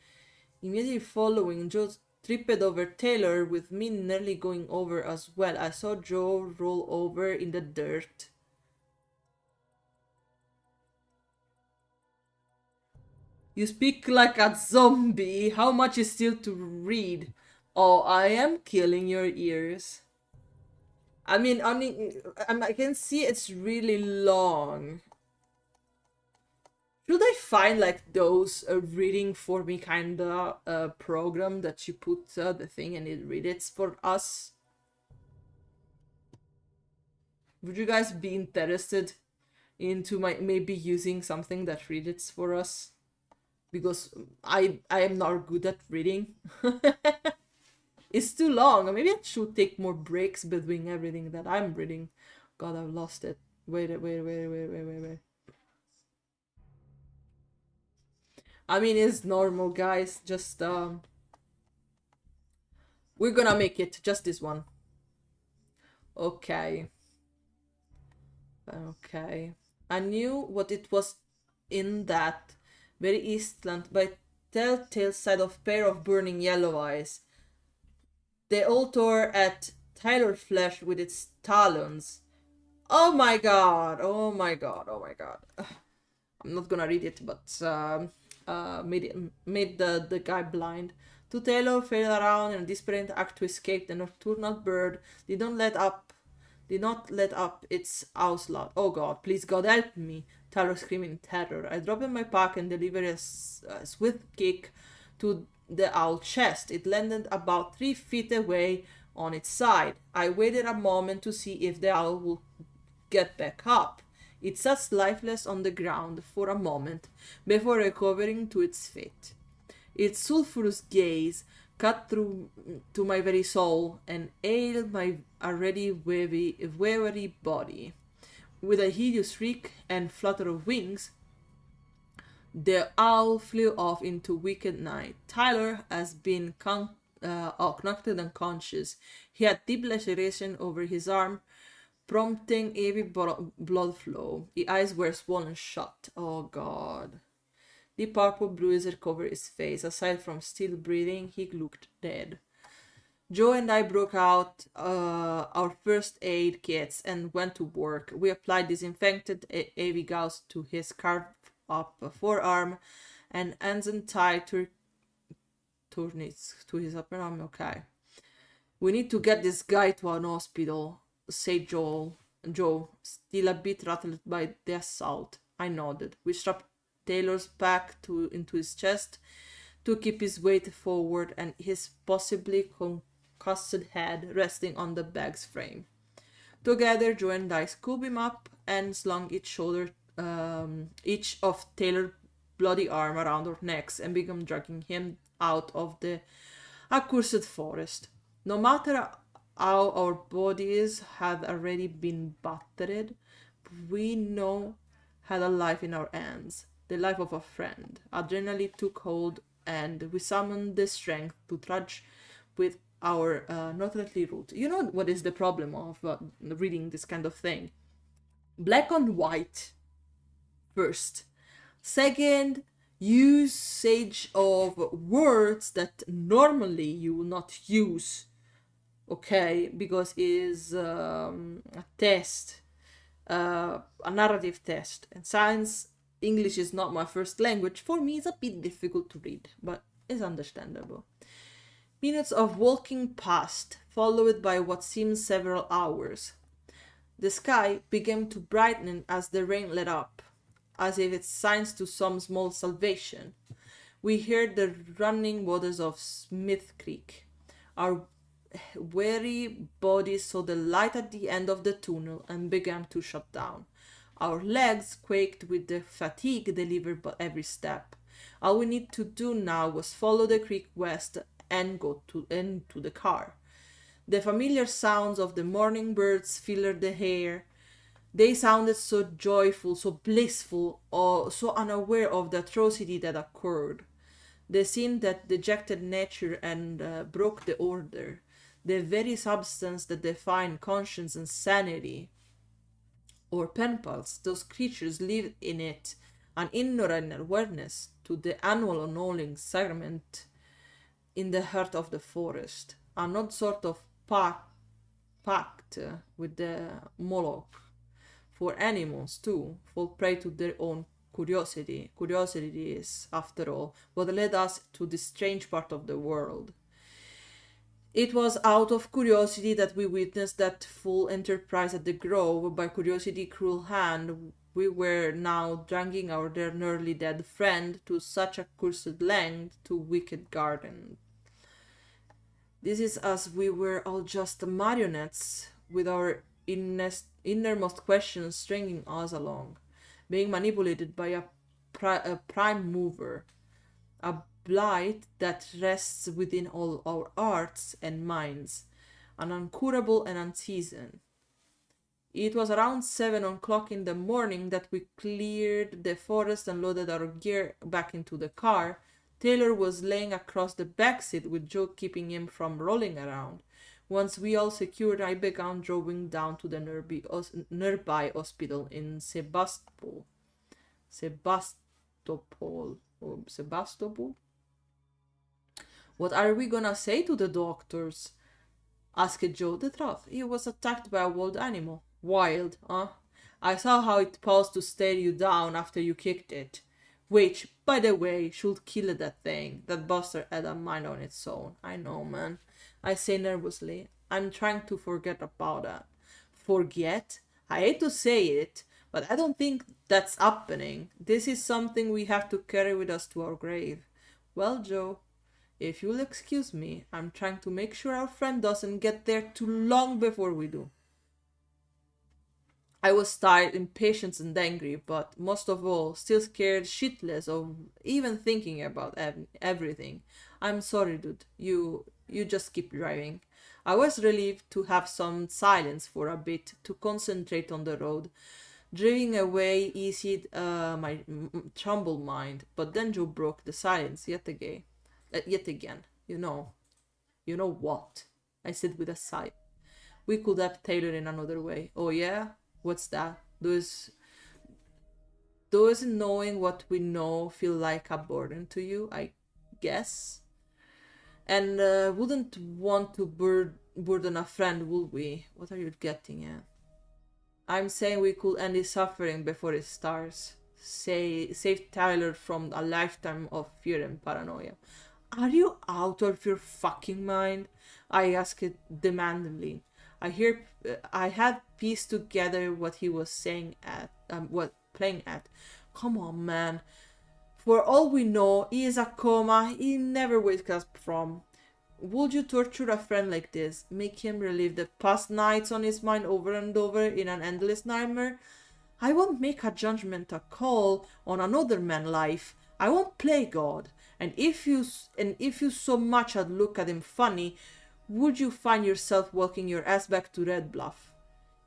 Immediately following, Joe tripped over Taylor, with me nearly going over as well. I saw Joe roll over in the dirt. You speak like a zombie. How much is still to read? Oh, I am killing your ears. I mean, I can see it's really long. Should I find like those reading for me kind of program that you put the thing and it reads it for us? Would you guys be interested into maybe using something that reads it for us? Because I am not good at reading. It's too long. Maybe I should take more breaks between everything that I'm reading. God, I've lost it. Wait. I mean, it's normal, guys. Just we're gonna make it. Just this one. Okay. I knew what it was in that very Eastland by telltale sight of pair of burning yellow eyes. They all tore at Tyler's flesh with its talons. Oh my god! I'm not gonna read it, but made the guy blind. Two Taylor fell around in a desperate act to escape. The nocturnal bird did not let up its onslaught. Oh god, please God help me! Taylor screamed in terror. I dropped my pack and delivered a swift kick to the owl's chest. It landed about 3 feet away on its side. I waited a moment to see if the owl would get back up. It sat lifeless on the ground for a moment before recovering to its feet. Its sulphurous gaze cut through to my very soul and ailed my already weary body. With a hideous shriek and flutter of wings, the owl flew off into wicked night. Tyler has been knocked unconscious. He had deep laceration over his arm, prompting heavy blood flow. His eyes were swollen shut. Oh god. The purple bruiser covered his face. Aside from still breathing, he looked dead. Joe and I broke out our first aid kits and went to work. We applied disinfectant AV gauze to his carved up forearm and ends and tied tourniquets to his upper arm. Okay. We need to get this guy to an hospital, said Joe, still a bit rattled by the assault. I nodded. We strapped Taylor's pack into his chest to keep his weight forward and his possibly concussed head resting on the bag's frame. Together, Joe and I scooped him up and slung each of Taylor's bloody arm around our necks and began dragging him out of the accursed forest. No matter how our bodies had already been battered, we now had a life in our hands, the life of a friend. Adrenaline took hold, and we summoned the strength to trudge with our northerly route. You know what is the problem of reading this kind of thing? Black on white, first. Second, usage of words that normally you will not use, okay, because is a test, a narrative test. And science, English is not my first language. For me, it's a bit difficult to read, but it's understandable. Minutes of walking past, followed by what seemed several hours. The sky began to brighten as the rain let up, as if it's signs to some small salvation. We heard the running waters of Smith Creek. Our weary bodies saw the light at the end of the tunnel and began to shut down. Our legs quaked with the fatigue delivered by every step. All we needed to do now was follow the creek west and go into the car. The familiar sounds of the morning birds filled the air. They sounded so joyful, so blissful, or so unaware of the atrocity that occurred. The scene that dejected nature and broke the order, the very substance that defined conscience and sanity, or pen pals, those creatures lived in it, an ignorant awareness to the annual annulling sacrament in the heart of the forest, an odd sort of pact with the Moloch. For animals, too, fall prey to their own curiosity. Curiosity is, after all, what led us to this strange part of the world. It was out of curiosity that we witnessed that full enterprise at the Grove. By curiosity cruel hand, we were now dragging our dear nearly dead friend to such a cursed length to wicked garden. This is as we were all just marionettes, with our innermost questions stringing us along, being manipulated by a prime mover, a blight that rests within all our hearts and minds, an incurable and unseasoned. It was around 7 o'clock in the morning that we cleared the forest and loaded our gear back into the car. Taylor was laying across the back seat with Joe keeping him from rolling around. Once we all secured, I began driving down to the nearby hospital in Sebastopol. Sebastopol? What are we gonna say to the doctors? Asked Joe. The truth. He was attacked by a wild animal. Wild, huh? I saw how it paused to stare you down after you kicked it. Which, by the way, should kill that thing. That buster had a mind on its own. I know, man. I say nervously. I'm trying to forget about that. Forget? I hate to say it, but I don't think that's happening. This is something we have to carry with us to our grave. Well, Joe, if you'll excuse me, I'm trying to make sure our friend doesn't get there too long before we do. I was tired, impatient, and angry, but most of all, still scared shitless of even thinking about everything. I'm sorry, dude. You just keep driving. I was relieved to have some silence for a bit, to concentrate on the road. Driving away eased my troubled mind, but then Joe broke the silence yet again. You know what? I said with a sigh. We could have Taylor in another way. Oh yeah? What's that? Does knowing what we know feel like a burden to you? I guess. And wouldn't want to burden a friend, would we? What are you getting at? I'm saying we could end his suffering before it starts. Save Tyler from a lifetime of fear and paranoia. Are you out of your fucking mind? I asked demandingly. I had pieced together what he was saying playing at. Come on, man. For all we know, he is a coma he never wakes up from. Would you torture a friend like this? Make him relive the past nights on his mind over and over in an endless nightmare? I won't make a judgmental call on another man's life. I won't play God. And if you so much as look at him funny, would you find yourself walking your ass back to Red Bluff?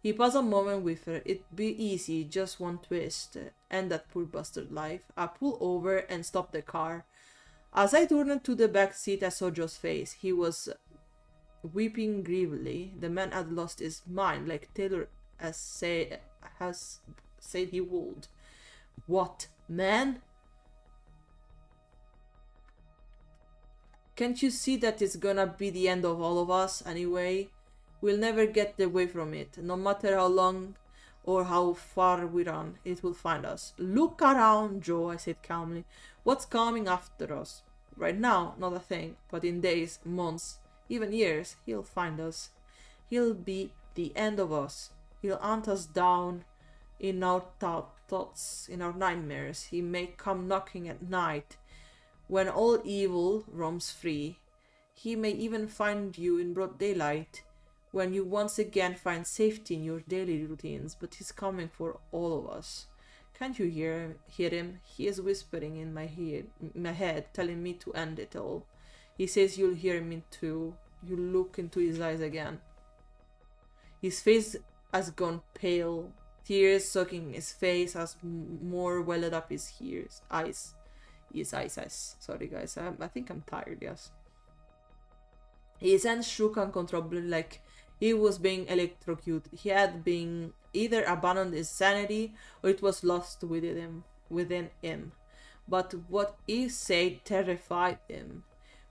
He paused a moment with her. It'd be easy, just one twist. End that poor bastard life. I pulled over and stopped the car. As I turned to the back seat, I saw Joe's face. He was weeping grievously. The man had lost his mind, like Taylor has said he would. What, man? Can't you see that it's gonna be the end of all of us anyway? We'll never get away from it. No matter how long or how far we run, it will find us. Look around, Joe, I said calmly. What's coming after us? Right now, not a thing, but in days, months, even years, he'll find us. He'll be the end of us. He'll hunt us down in our thoughts, in our nightmares. He may come knocking at night when all evil roams free. He may even find you in broad daylight when you once again find safety in your daily routines, but he's coming for all of us. Can't you hear him? He is whispering in my head, telling me to end it all. He says you'll hear me too. You look into his eyes again. His face has gone pale, tears soaking his face as more welled up his eyes. Sorry guys, I think I'm tired, yes. His hands shook uncontrollably like he was being electrocuted. He had been either abandoned his sanity or it was lost within him. But what he said terrified him.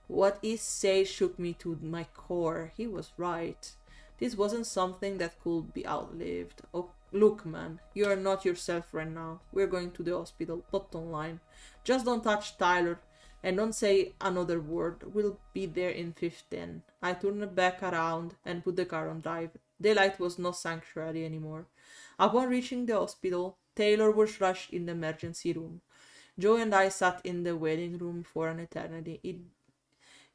What he said shook me to my core. He was right. This wasn't something that could be outlived. Oh, look, man, you're not yourself right now. We're going to the hospital. Bottom line. Just don't touch Tyler and don't say another word. We'll be there in 15. I turned back around and put the car on drive. Daylight was no sanctuary anymore. Upon reaching the hospital, Taylor was rushed in the emergency room. Joe and I sat in the waiting room for an eternity.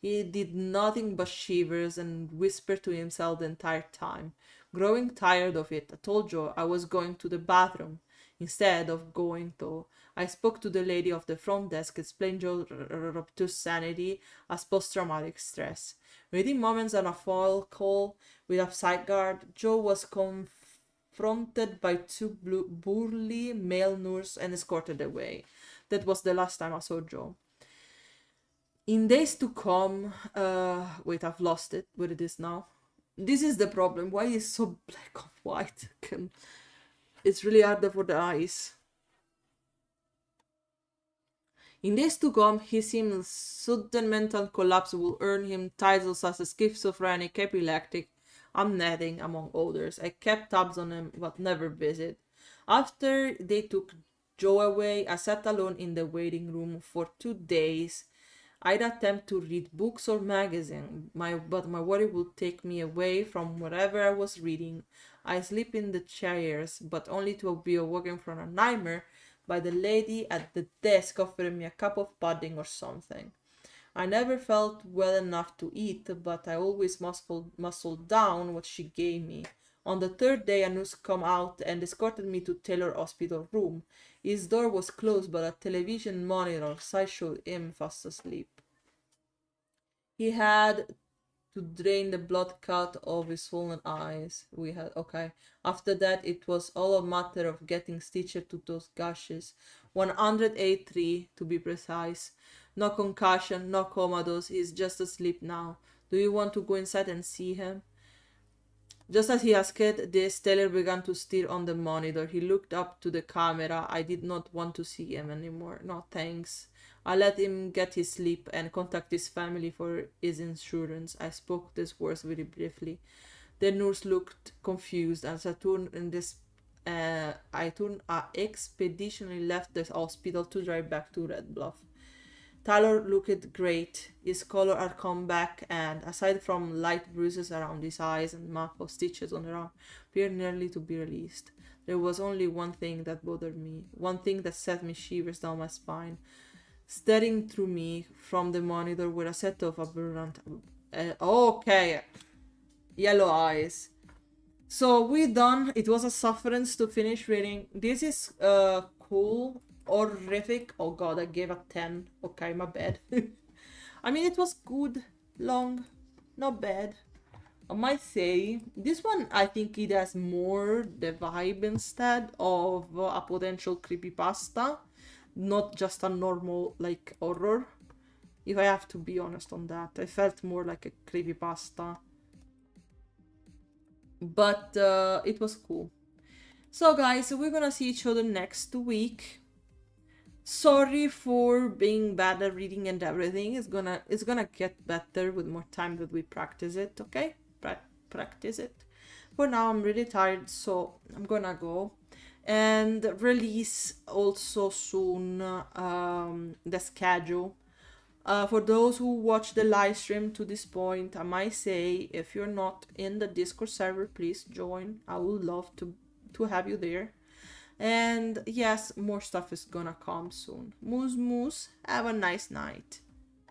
He did nothing but shivers and whisper to himself the entire time. Growing tired of it, I told Joe I was going to the bathroom. Instead of going, though, I spoke to the lady of the front desk, explained Joe's obtuse sanity as post-traumatic stress. Within moments on a phone call with a psych guard, Joe was confronted by two burly male nurses and escorted away. That was the last time I saw Joe. In days to come, wait, I've lost it, where it is now. This is the problem, why is so black and white? It's really hard for the eyes. In days to come, his sudden mental collapse will earn him titles such as schizophrenic, epileptic, amnetic, among others. I kept tabs on him, but never visited. After they took Joe away, I sat alone in the waiting room for 2 days. I'd attempt to read books or magazines, but my worry would take me away from whatever I was reading. I sleep in the chairs, but only to be awoken from a nightmare by the lady at the desk offering me a cup of pudding or something. I never felt well enough to eat, but I always muscled down what she gave me. On the 3rd day, a nurse came out and escorted me to Taylor Hospital room. His door was closed, but a television monitor showed him fast asleep. He had to drain the blood out of his swollen eyes. Okay. After that, it was all a matter of getting stitched to those gashes. 183 to be precise. No concussion, no comatose. He's just asleep now. Do you want to go inside and see him? Just as he asked, the stellar began to stir on the monitor. He looked up to the camera. I did not want to see him anymore. No thanks. I let him get his sleep and contact his family for his insurance. I spoke these words very briefly. The nurse looked confused as I expeditionally left the hospital to drive back to Red Bluff. Tyler looked great. His color had come back, and aside from light bruises around his eyes and map of stitches on the arm, appeared nearly to be released. There was only one thing that bothered me, one thing that set me shivers down my spine. Staring through me from the monitor were a set of aberrant, yellow eyes. So we done. It was a sufferance to finish reading. This is cool. Horrific. Oh god, I gave a 10. Okay, my bad. I mean, it was good, long, not bad. I might say this one, I think it has more the vibe instead of a potential creepypasta, not just a normal like horror. If I have to be honest on that, I felt more like a creepypasta, but it was cool. So guys, we're gonna see each other next week. Sorry for being bad at reading and everything. It's gonna get better with more time that we practice it, okay? Practice it. For now I'm really tired, so I'm gonna go and release also soon the schedule. For those who watch the live stream to this point, I might say if you're not in the Discord server, please join. I would love to have you there. And yes, more stuff is gonna come soon. Moose moose, have a nice night.